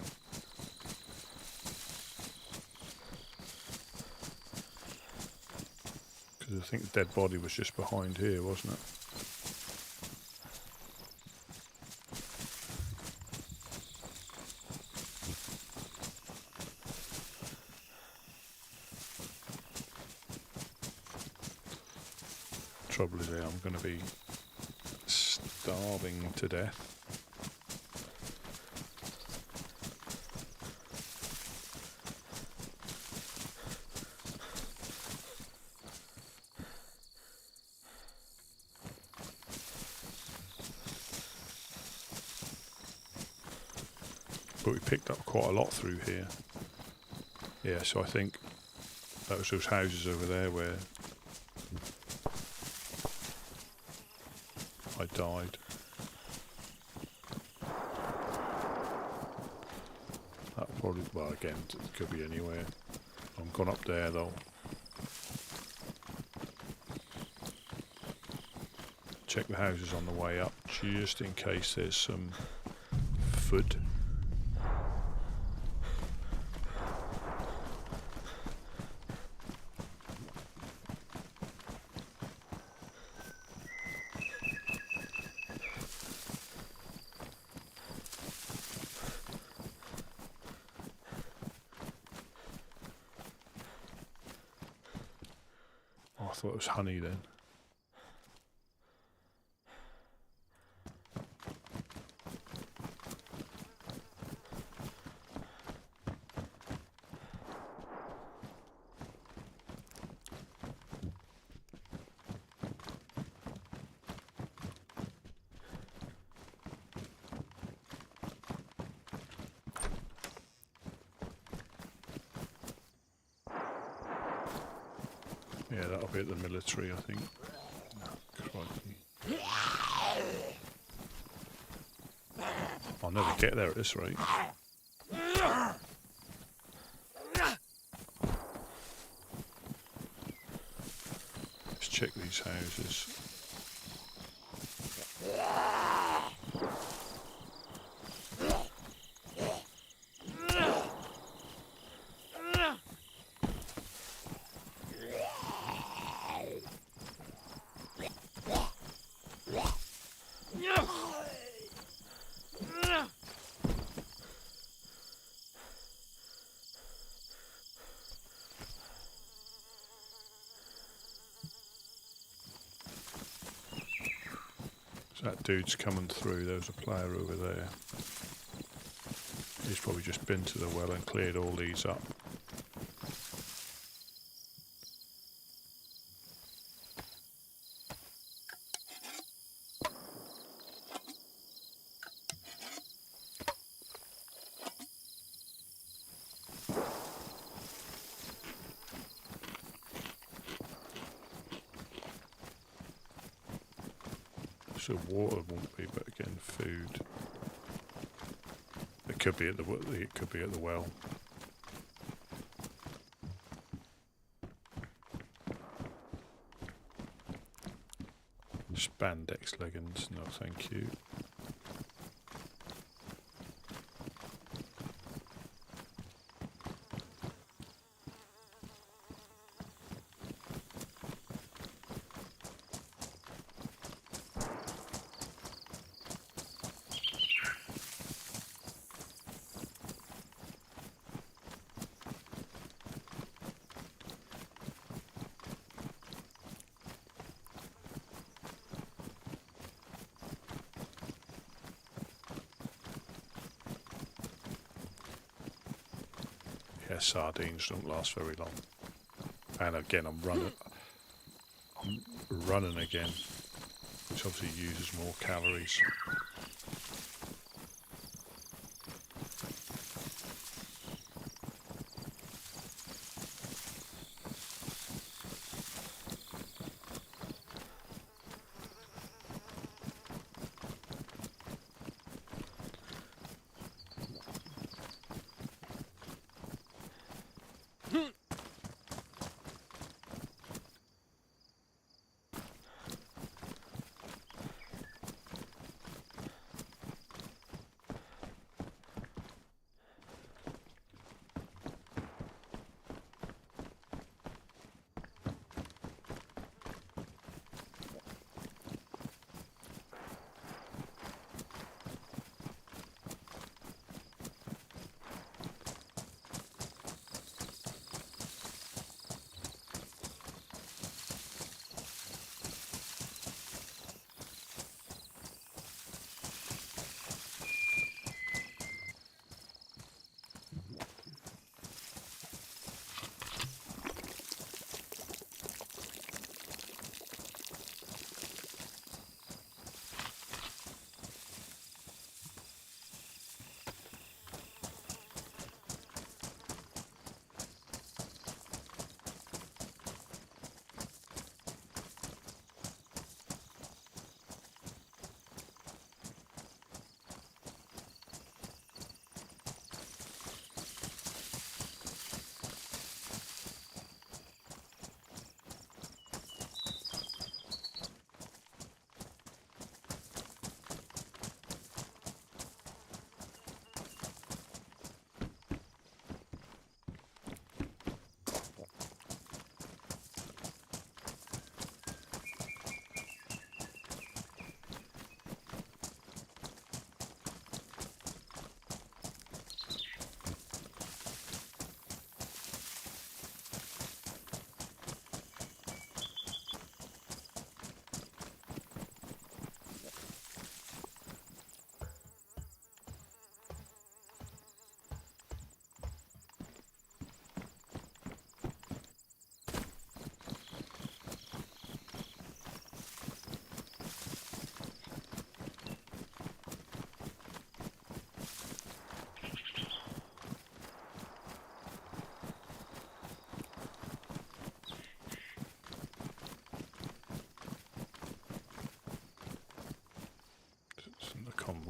Because I think the dead body was just behind here, wasn't it? Trouble is, I'm going to be starving to death. But we picked up quite a lot through here. Yeah, so I think that was those houses over there where I died. That probably, well, again, it could be anywhere. I'm gone up there though. Check the houses on the way up, just in case there's some food. Oh, I thought it was honey then. Yeah, that'll be at the military, I think. Crikey. I'll never get there at this rate. Let's check these houses. So that dude's coming through. There's a player over there. He's probably just been to the well and cleared all these up. So water won't be, but again, food. It could be at the well. Spandex leggings, no thank you. Yeah, sardines don't last very long. And again, I'm running again, which obviously uses more calories.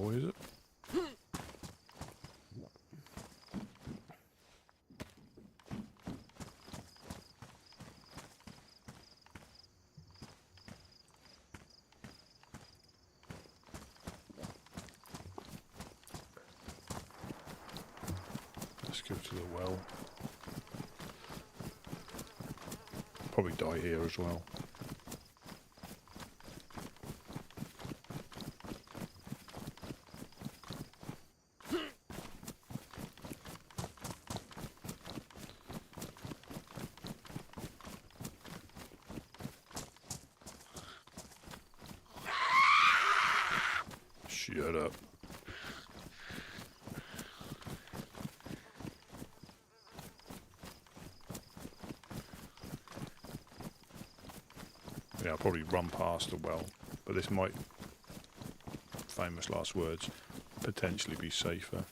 convoy, is it? Let's go to the well. Probably die here as well. Shut up. Yeah, I'll probably run past the well, but this might, famous last words, potentially be safer.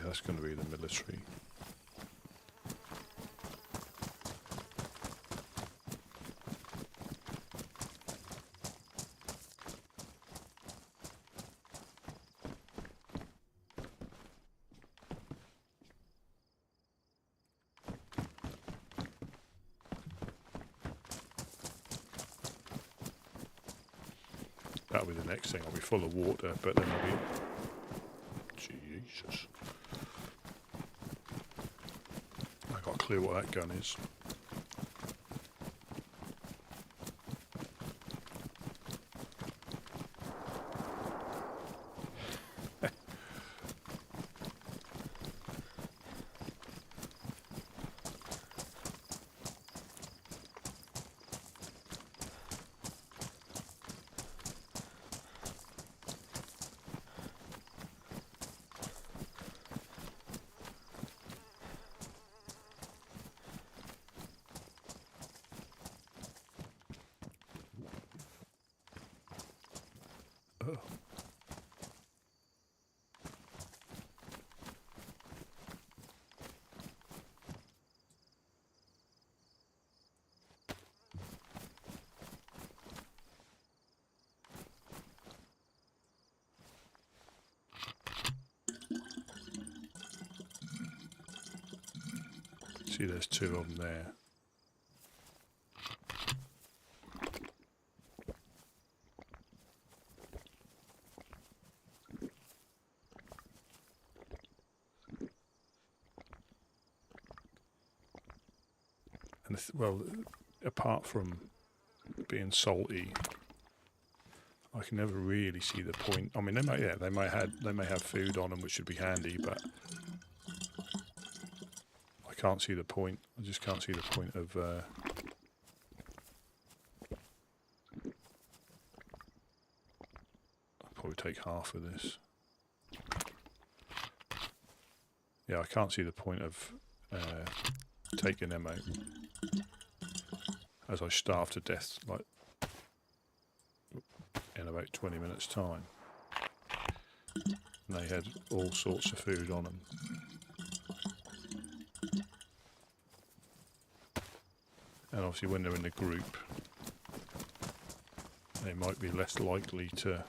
That's going to be the military. That'll be the next thing. I'll be full of water, but then I'll be... Jesus. I got a clue what that gun is. Oh. See, there's two of them there. And well, apart from being salty, I can never really see the point. I mean, they may have food on them, which should be handy, but I can't see the point. I just can't see the point of. I'll probably take half of this. Yeah, I can't see the point of taking them out as I starve to death, like in about 20 minutes' time. And they had all sorts of food on them. And obviously when they're in a group, they might be less likely to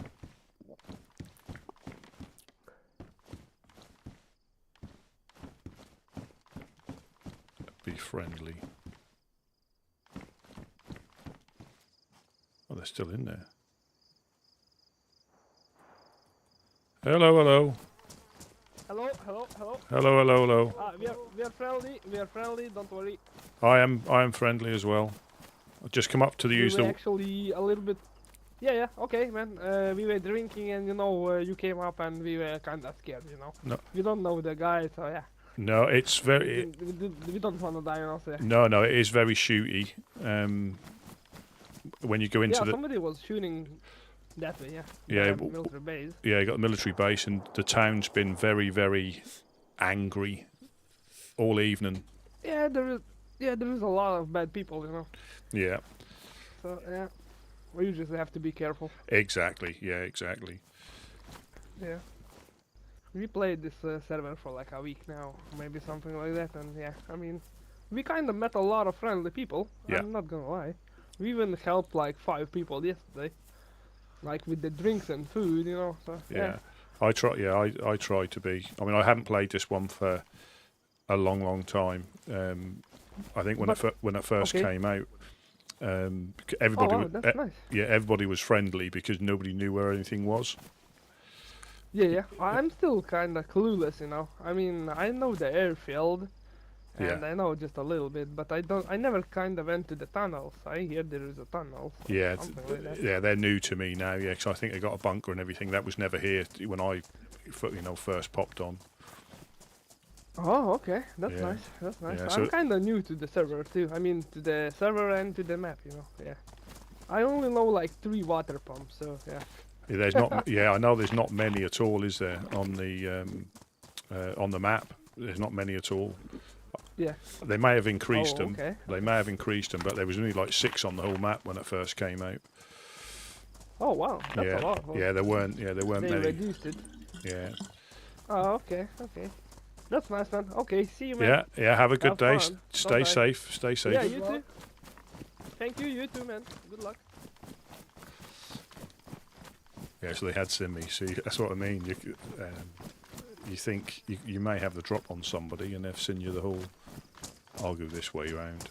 be friendly. Oh, they're still in there. Hello, hello. Hello, hello, hello. Hello, hello, hello. We are friendly. We are friendly. Don't worry. I am friendly as well. I've just come up to We use were the. actually a little bit. Yeah. Okay, man. We were drinking, and you came up, and we were kind of scared. No. We don't know the guy, so yeah. No, it's very. We don't want to die, So yeah. No, it is very shooty. When you go into the. Somebody was shooting that way. Yeah. Yeah. The military base. Yeah, you got the military base, and the town's been very, very angry all evening. Yeah, Yeah, there is a lot of bad people, you know. Yeah, So yeah, we just have to be careful. exactly. Yeah, exactly. Yeah. We played this server for like a week now, maybe something like that, and yeah, I mean, we kind of met a lot of friendly people. Yeah, I'm not gonna lie. We even helped like 5 people yesterday, like with the drinks and food, you know. So yeah. yeah. I try. Yeah, I try to be. I mean, I haven't played this one for a long, long time. I think But when it first okay. came out, Oh everybody wow, was that's nice. yeah, everybody was friendly because nobody knew where anything was. Yeah, yeah. I'm still kind of clueless, you know. I mean, I know the airfield, Yeah, and I know just a little bit, but I don't. I never kind of went to the tunnels. I hear there is a tunnel, so yeah, something like that. yeah. They're new to me now. Yeah, 'cause I think they got a bunker and everything that was never here when I, first popped on. Oh, okay. That's Yeah, nice. That's nice. yeah. I'm So kind of new to the server too. I mean, to the server and to the map, you know. Yeah. I only know like 3 water pumps, so yeah. there's not. Yeah, I know there's not many at all, is there, on the map? There's not many at all. Yeah. They may have increased Oh, them. okay. They may have increased them, but there was only like 6 on the whole map when it first came out. Oh wow, that's Yeah, a lot. Well, yeah. There weren't. Yeah, there weren't they many. reduced it. Yeah, Oh, okay, okay. That's nice, man. Okay, see you, man. yeah, yeah. Have a good Have day. fun. Stay Bye-bye. safe. Stay safe. Yeah, you too. Thank you, you too, man. Good luck. Yeah, so they had seen me. See, that's what I mean. You think you may have the drop on somebody, and they've seen you the whole. I'll go this way round.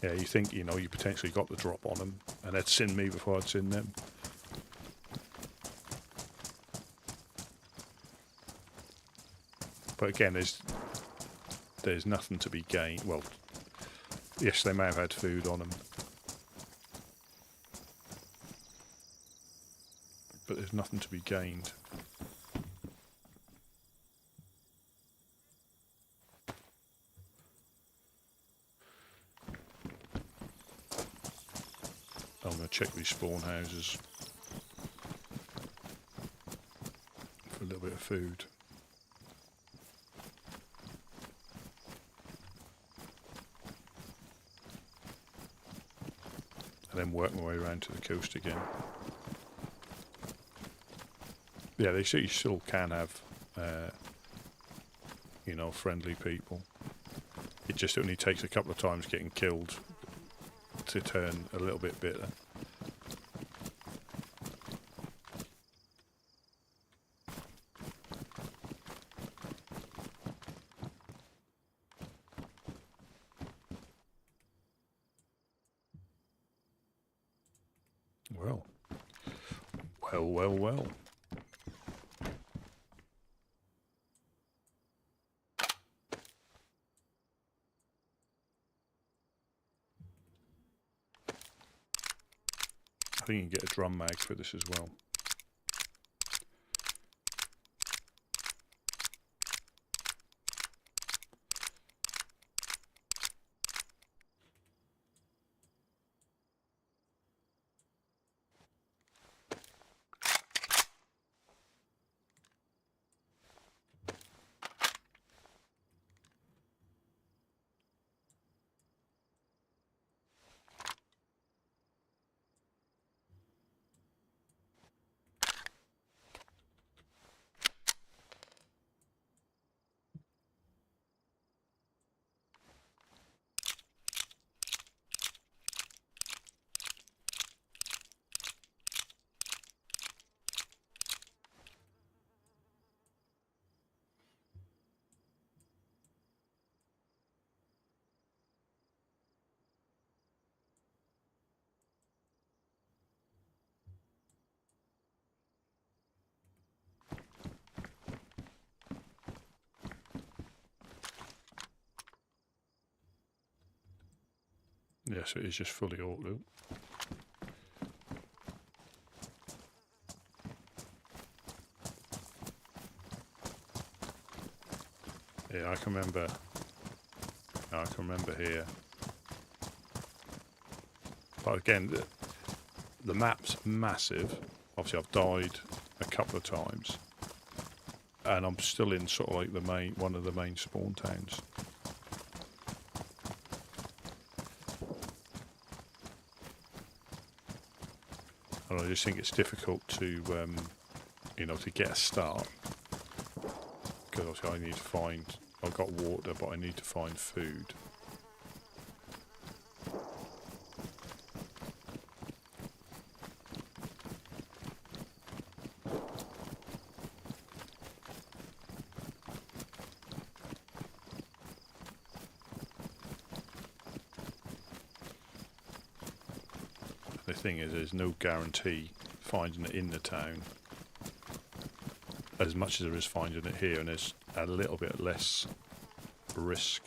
Yeah, you think you potentially got the drop on them, and they'd seen me before I'd seen them. But again, there's nothing to be gained. Well, yes, they may have had food on them, but there's nothing to be gained. I'm going to check these spawn houses for a little bit of food. And then work my way around to the coast again. Yeah, you still can have, friendly people. It just only takes a couple of times getting killed to turn a little bit bitter. Well, well, well, well. I think you can get a drum mag for this as well. Yes, it is just fully auto. Yeah, I can remember. I can remember here. But again, the map's massive. Obviously, I've died a couple of times, and I'm still in sort of like one of the main spawn towns. And I just think it's difficult to, you know, to get a start. Because obviously I need to find, I've got water, but I need to find food. The thing is, there's no guarantee finding it in the town as much as there is finding it here, and there's a little bit less risk.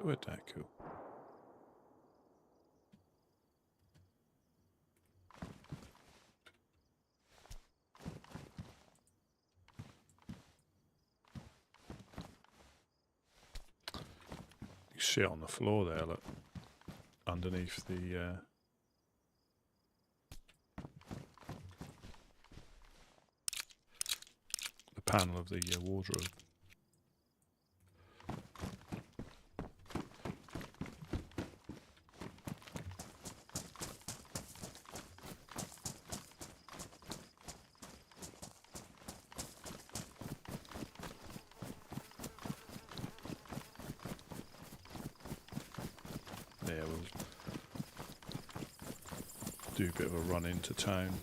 Where'd that go? You see it on the floor there, look, underneath the panel of the wardrobe. Yeah, we'll do a bit of a run into town.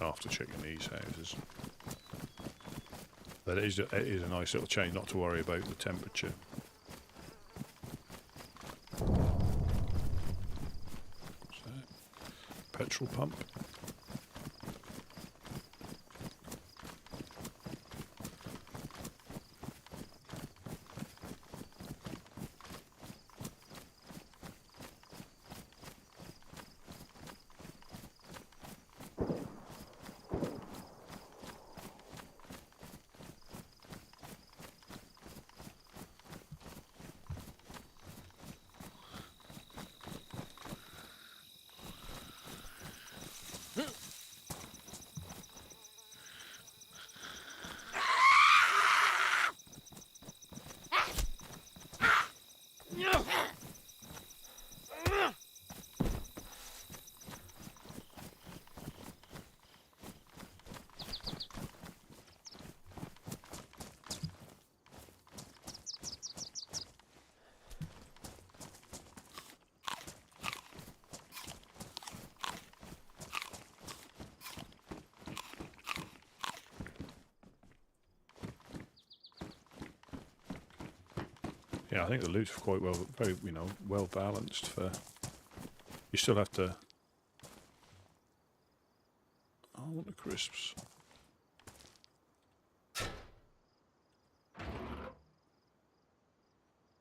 After checking these houses. But it is a nice little change, not to worry about the temperature. What's that? Petrol pump. Yeah, I think the loot's quite well, very, you know, well balanced for. You still have to. I want the crisps.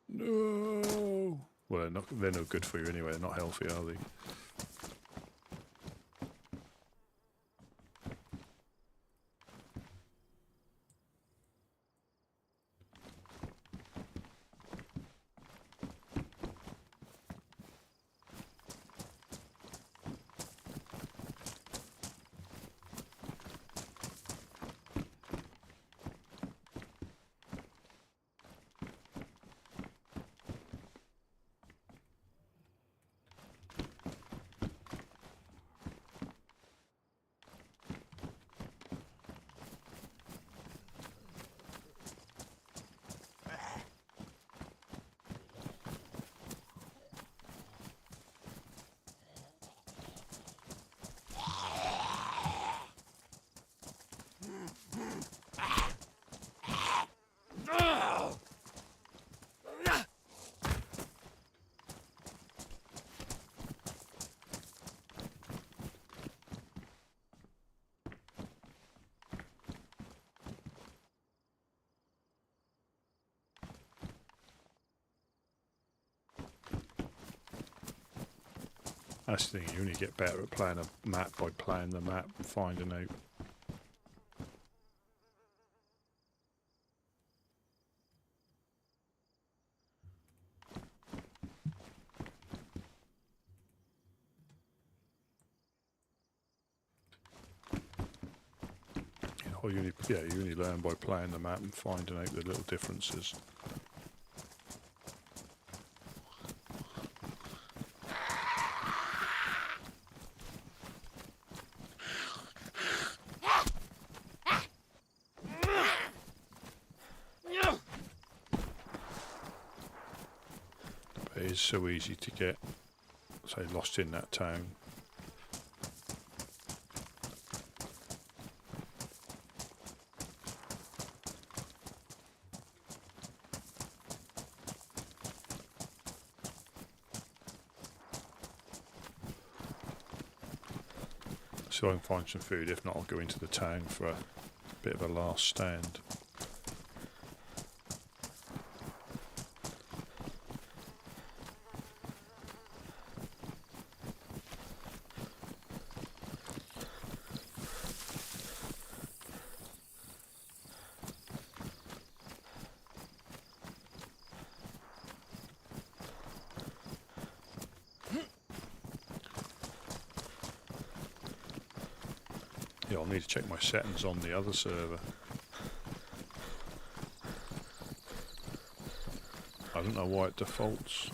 No. Well, they're no good for you anyway. They're not healthy, are they? That's the thing, you only get better at playing a map by playing the map and finding out. You only learn by playing the map and finding out the little differences. But it is so easy to get, say, lost in that town. So I can find some food. If not, I'll go into the town for a bit of a last stand. Yeah, I'll need to check my settings on the other server. I don't know why it defaults.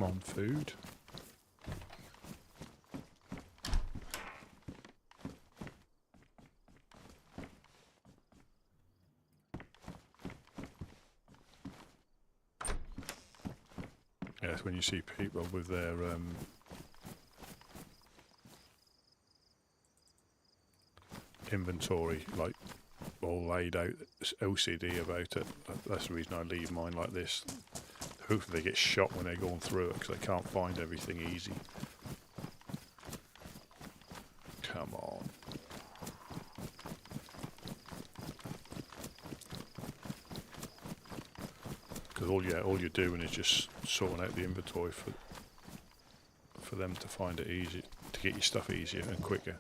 Come on, food. Yes, when you see people with their inventory like all laid out, OCD about it. That's the reason I leave mine like this. Hopefully they get shot when they're going through it because they can't find everything easy. Come on. Because all you're doing is just sorting out the inventory for them to find it easy, to get your stuff easier and quicker.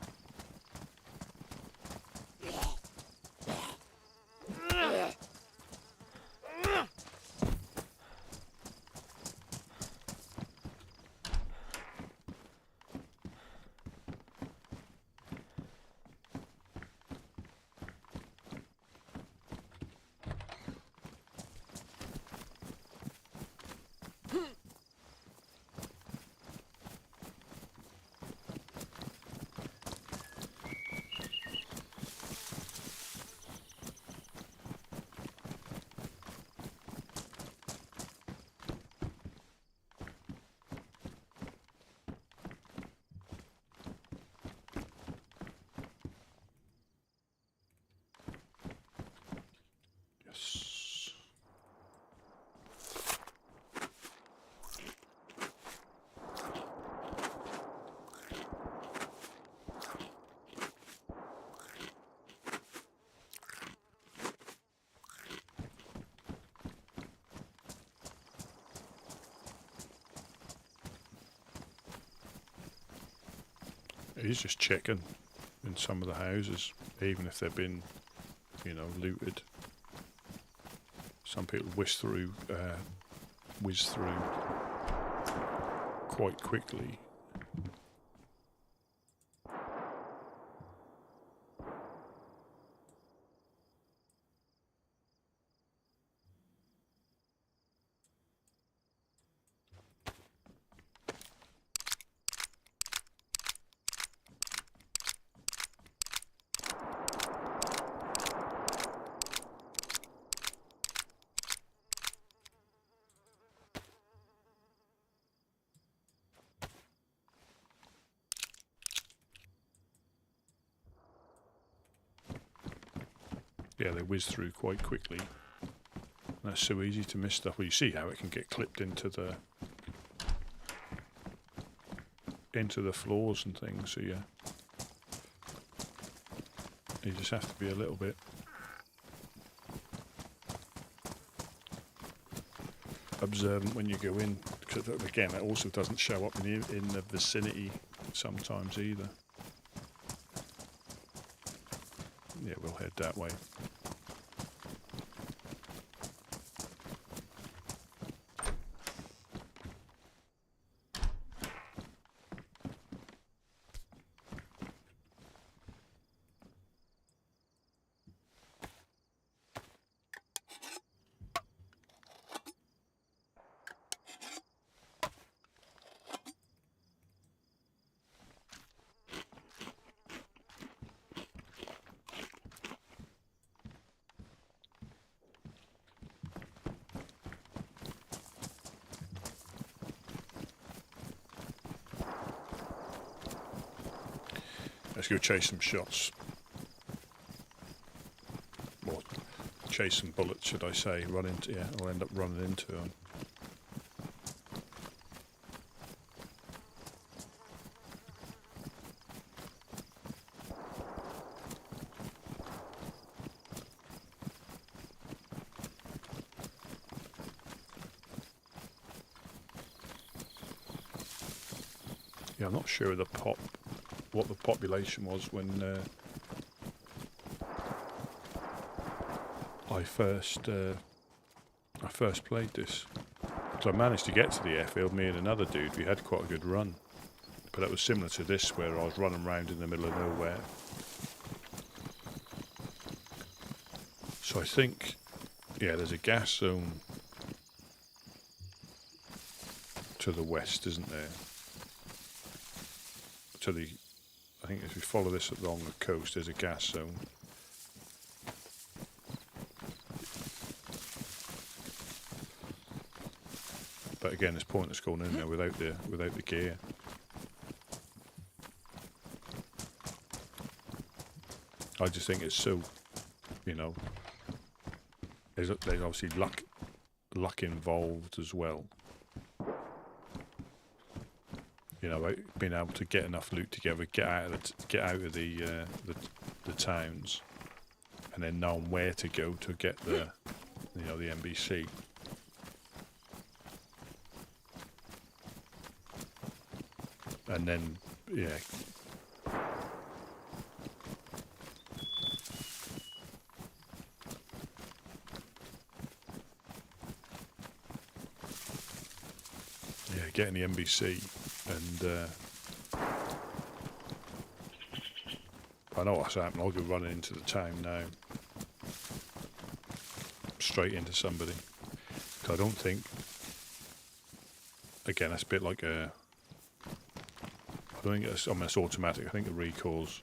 Yes. He's just checking in some of the houses, even if they've been, looted. Some people whiz through quite quickly. Yeah, they whiz through quite quickly. That's so easy to miss stuff. Well, you see how it can get clipped into the floors and things. So yeah, you just have to be a little bit observant when you go in. Because again, it also doesn't show up in the vicinity sometimes either. Yeah, we'll head that way. Let's go chase some shots. Or chase some bullets, should I say. I'll end up running into them. Yeah, I'm not sure what the population was when I first played this. So I managed to get to the airfield, me and another dude. We had quite a good run, but it was similar to this, where I was running around in the middle of nowhere. So I think, yeah, there's a gas zone to the west, isn't there? To the, I think if we follow this along the coast, there's a gas zone. But again, it's pointless going in there without the gear. I just think it's so, you know, there's obviously luck involved as well. You know, being able to get enough loot together, get out of the towns, and then knowing where to go to get the NBC. And then, yeah. Yeah, getting the NBC, and I know what's happening. I'll go running into the town now, straight into somebody. So I don't think. Again, that's a bit like a. I don't think it's automatic. I think the recoil's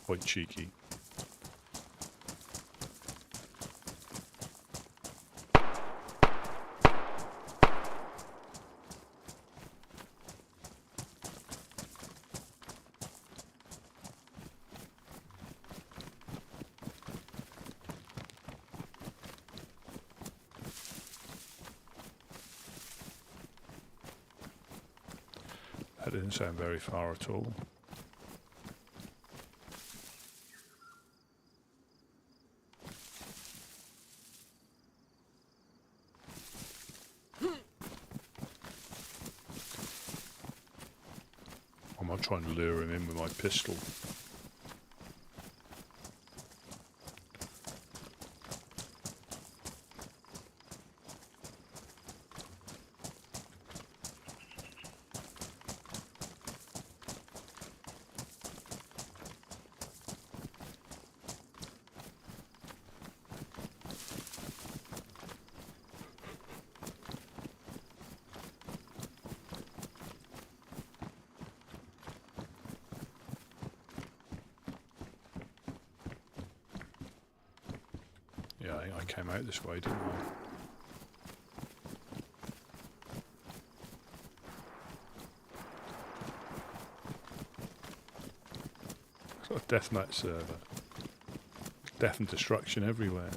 quite cheeky. That didn't sound very far at all. I might try and lure him in with my pistol. Yeah, I came out this way, didn't I? It's got a deathmatch server. Death and destruction everywhere.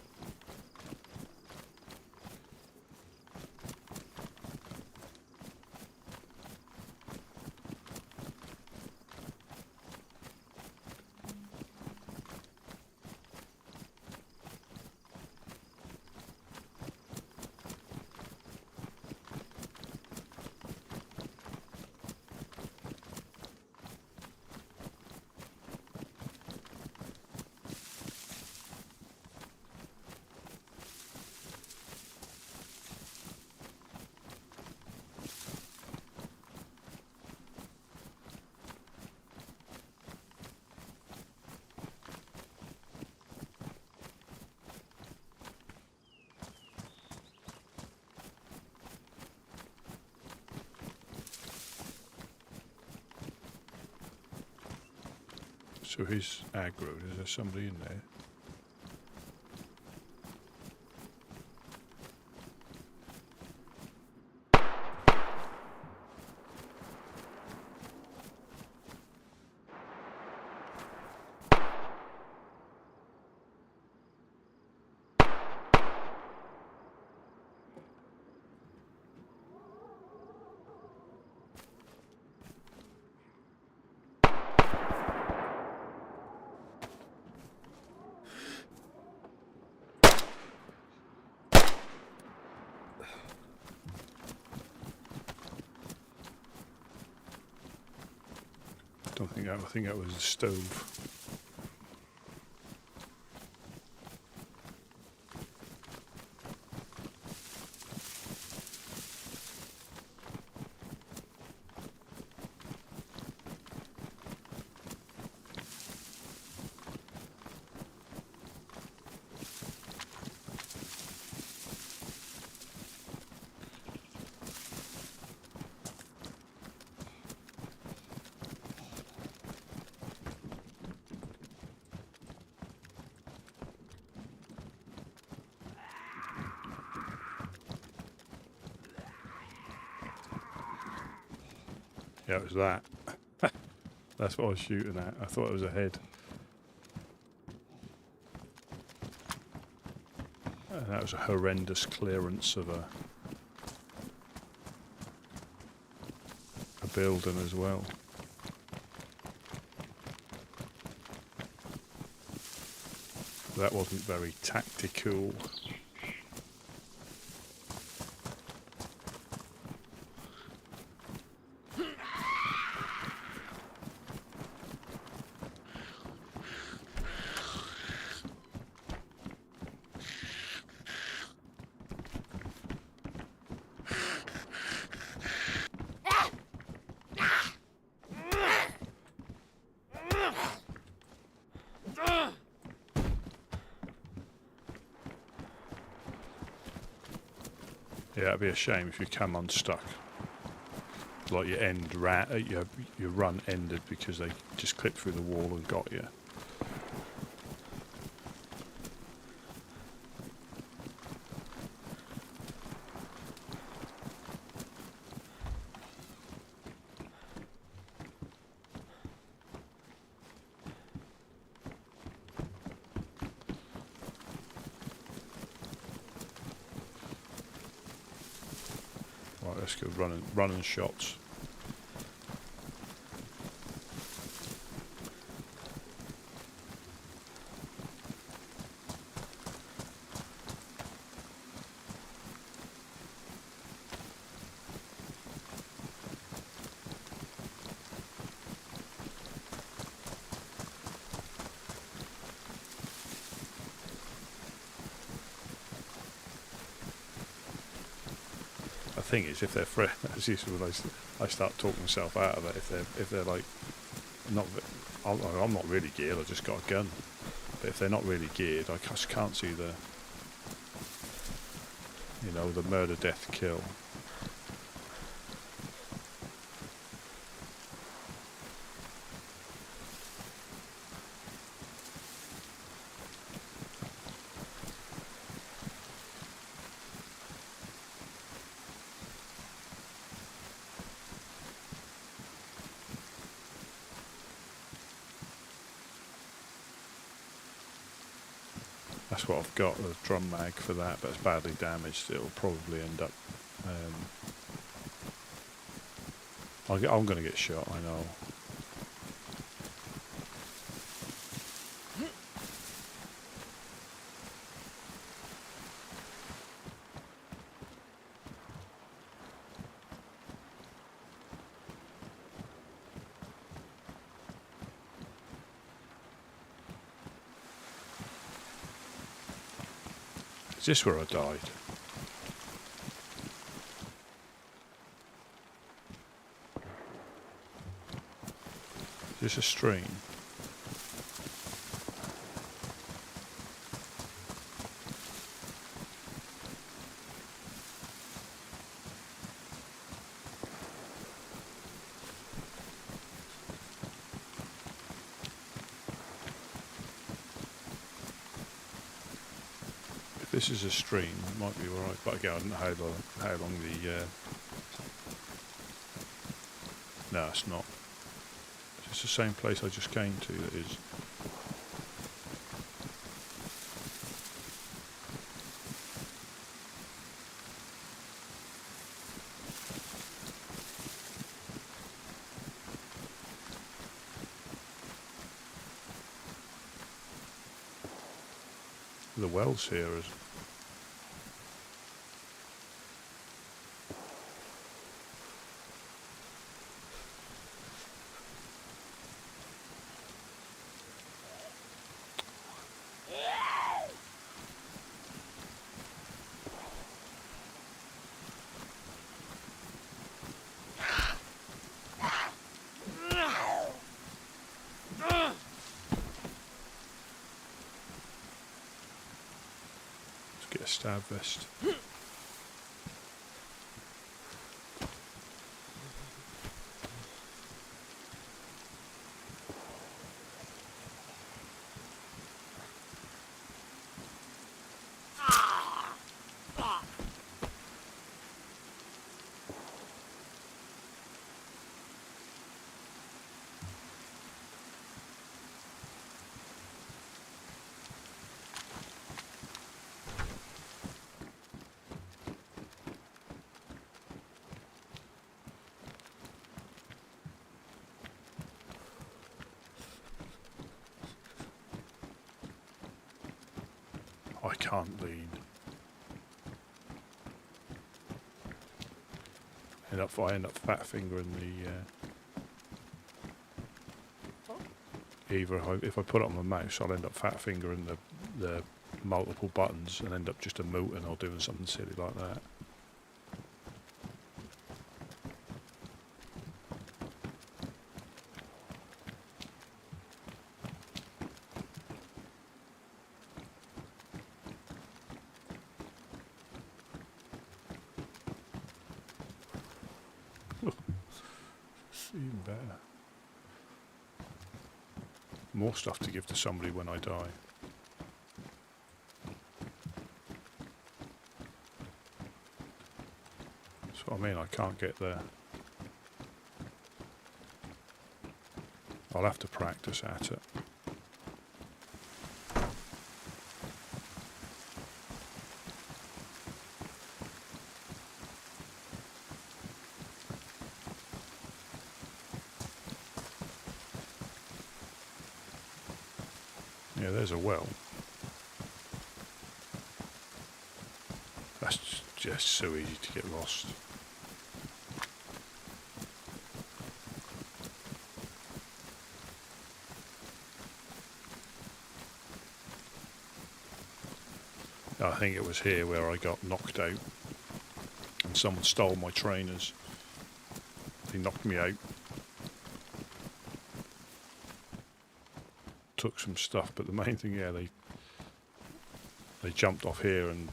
So he's aggroed. Is there somebody in there? I think that was a stove. Yeah, it was that. That's what I was shooting at. I thought it was a head. And that was a horrendous clearance of a building as well. That wasn't very tactical. Yeah, it'd be a shame if you come unstuck. Like your run ended because they just clipped through the wall and got you. Right, let's go running shots. The thing is, if they're as you said, I start talking myself out of it. If they're like not, I'm not really geared. I just got a gun. But if they're not really geared, I just can't see the, the murder, death, kill. That's what I've got, the drum mag for that, but it's badly damaged. It'll probably end up... I'm going to get shot, I know. Is this where I died? Is this a stream? If this is a stream, it might be alright, but again, I don't know how long the... No, it's not. It's the same place I just came to that is. The wells here is. Get a stab vest. I can't lean. I end up fat fingering the. Either if I put it on my mouse, I'll end up fat fingering the multiple buttons and end up just emoting or doing something silly like that. Even better. More stuff to give to somebody when I die. That's what I mean, I can't get there. I'll have to practice at it. Yeah, there's a well. That's just so easy to get lost. I think it was here where I got knocked out and someone stole my trainers. They knocked me out. Took some stuff, but the main thing, yeah, they jumped off here and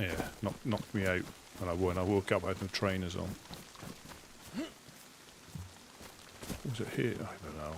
yeah, knocked me out. And I woke up, I had no trainers on. Was it here? I don't know.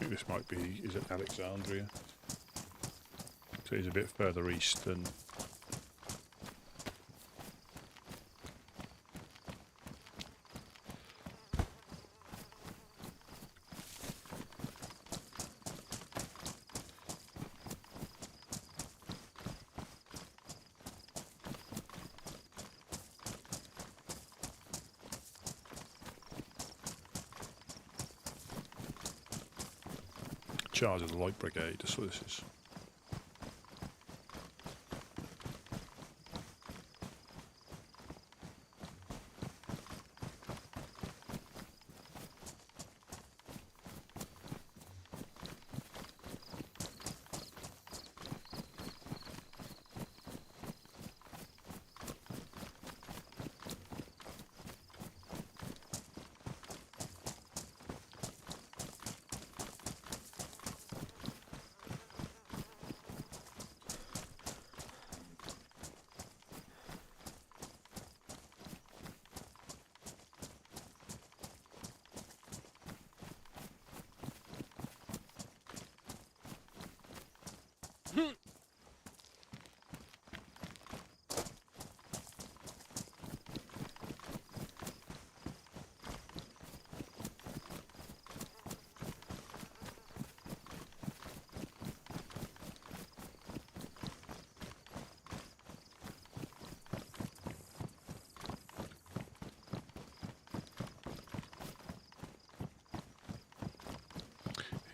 think this might be, is it Alexandria? So it's a bit further east than... Charge of the Light Brigade, that's what this is.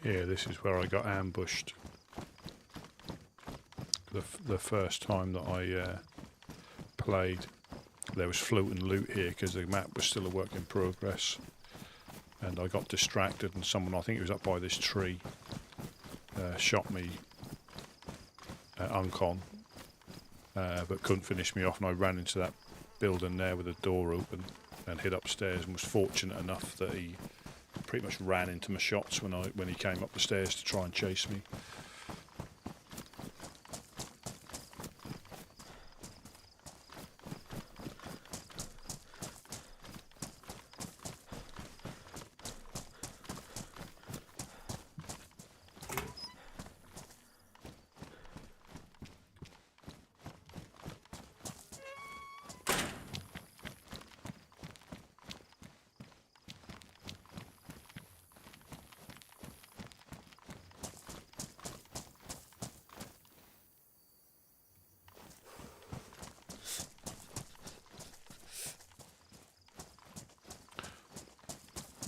Yeah, this is where I got ambushed. The first time that I played, there was floating loot here because the map was still a work in progress. And I got distracted and someone, I think it was up by this tree, shot me uncon, but couldn't finish me off, and I ran into that building there with the door open and hid upstairs, and was fortunate enough that he pretty much ran into my shots when he came up the stairs to try and chase me.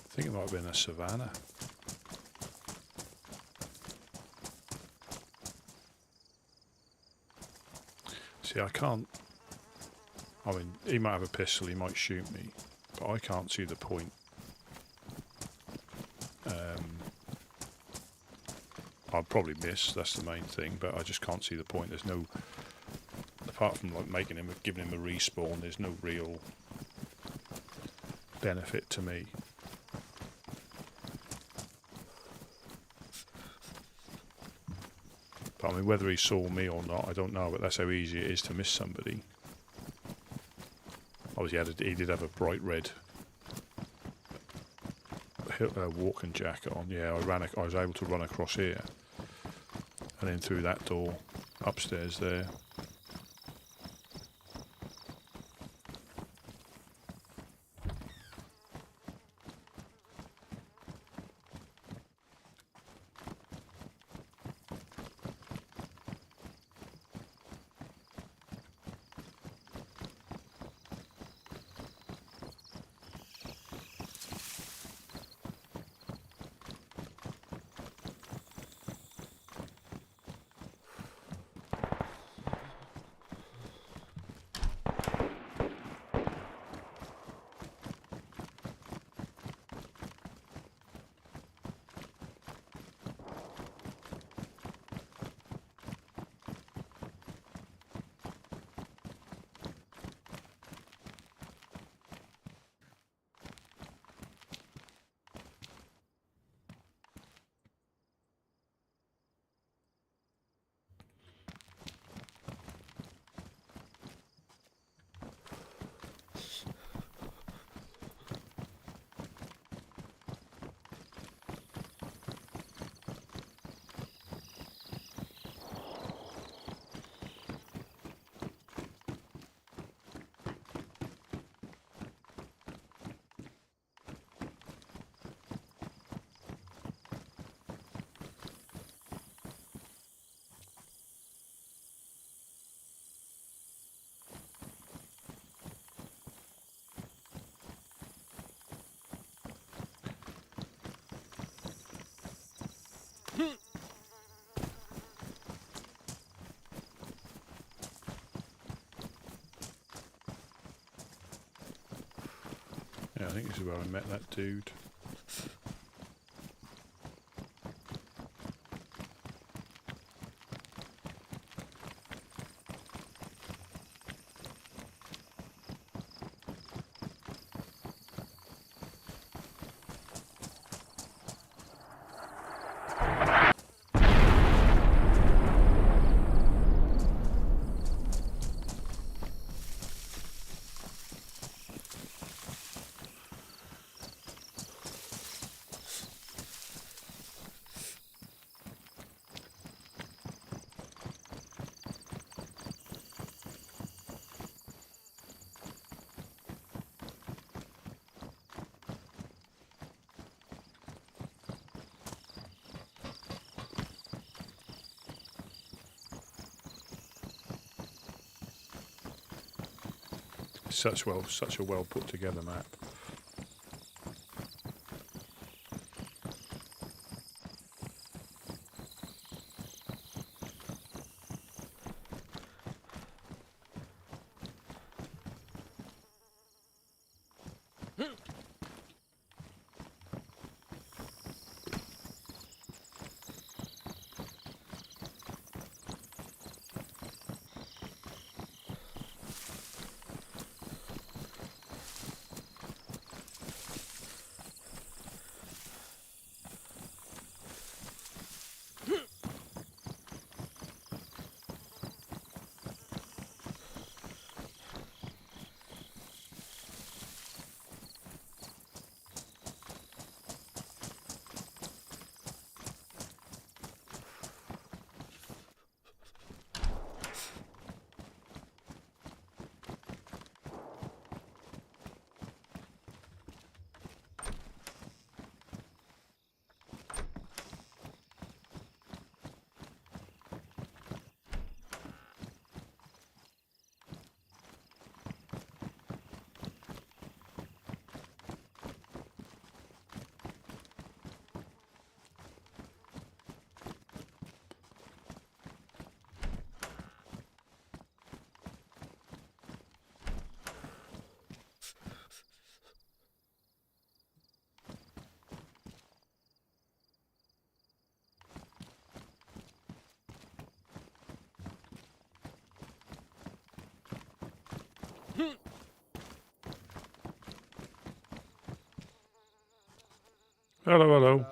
I think it might have been a savannah. See, I can't... I mean, he might have a pistol, he might shoot me, but I can't see the point. I'll probably miss, that's the main thing, but I just can't see the point. There's no... Apart from like giving him a respawn, there's no real benefit to me. But I mean, whether he saw me or not, I don't know, but that's how easy it is to miss somebody. Obviously, he did have a bright red walking jacket on. Yeah, I was able to run across here and in through that door upstairs there. Yeah, I think this is where I met that dude. Such a well put together map. Hello, hello.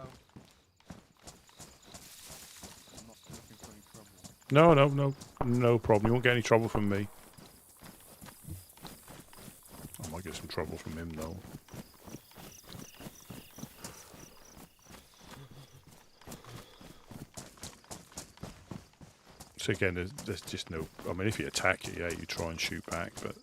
I'm not looking for any trouble. No problem. You won't get any trouble from me. I might get some trouble from him though. So again, there's just no. I mean, if you attack it, yeah, you try and shoot back, but.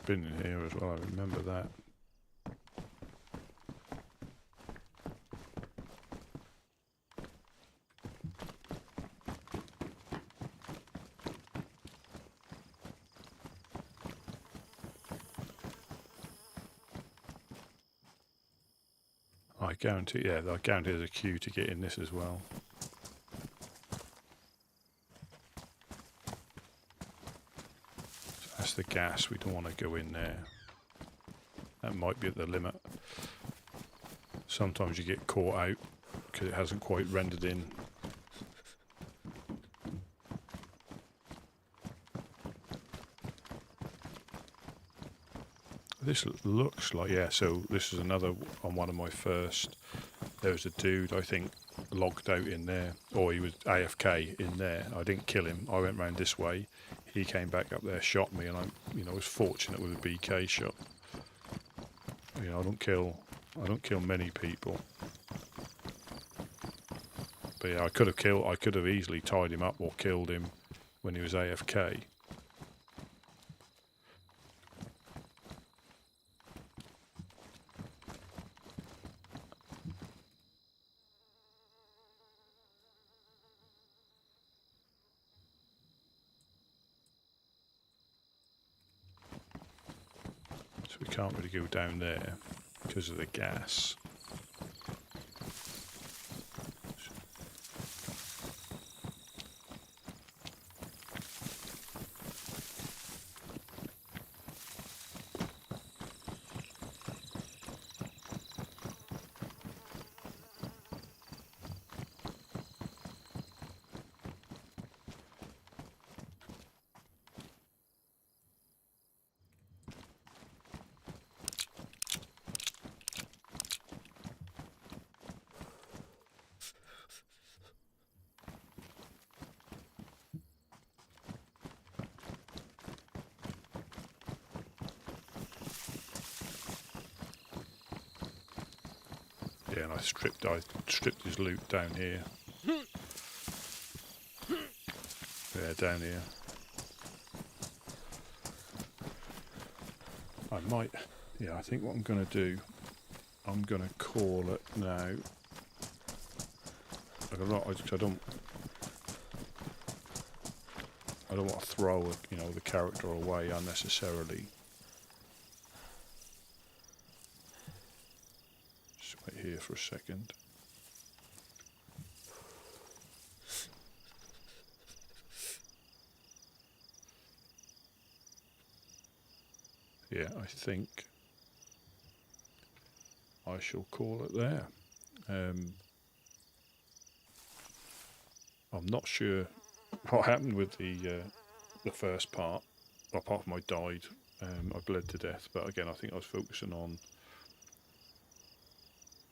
Been in here as well, I remember that. I guarantee, yeah, I guarantee there's a queue to get in this as well. So that's the gas, we don't want to go in there. That might be at the limit. Sometimes you get caught out because it hasn't quite rendered in. This looks like, yeah, so this is another, on one of my first, there was a dude, I think, logged out in there, or he was AFK in there. I didn't kill him, I went round this way, he came back up there, shot me, and I was fortunate with a BK shot. I don't kill many people. But yeah, I could have easily tied him up or killed him when he was AFK. So we can't really go down there because of the gas. Yeah, and I stripped his loot down here. Yeah, down here. I might. Yeah, I think what I'm going to do, I'm going to call it now. I don't. I don't want to throw, the character away unnecessarily. Just wait here for a second. Yeah, I think I shall call it there. I'm not sure what happened with the first part. Apart from I died, I bled to death. But again, I think I was focusing on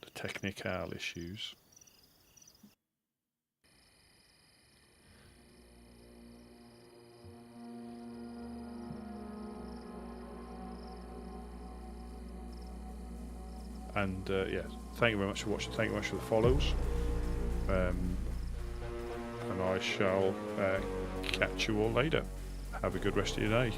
the technical issues. And yeah, thank you very much for watching. Thank you very much for the follows. And I shall catch you all later. Have a good rest of your day.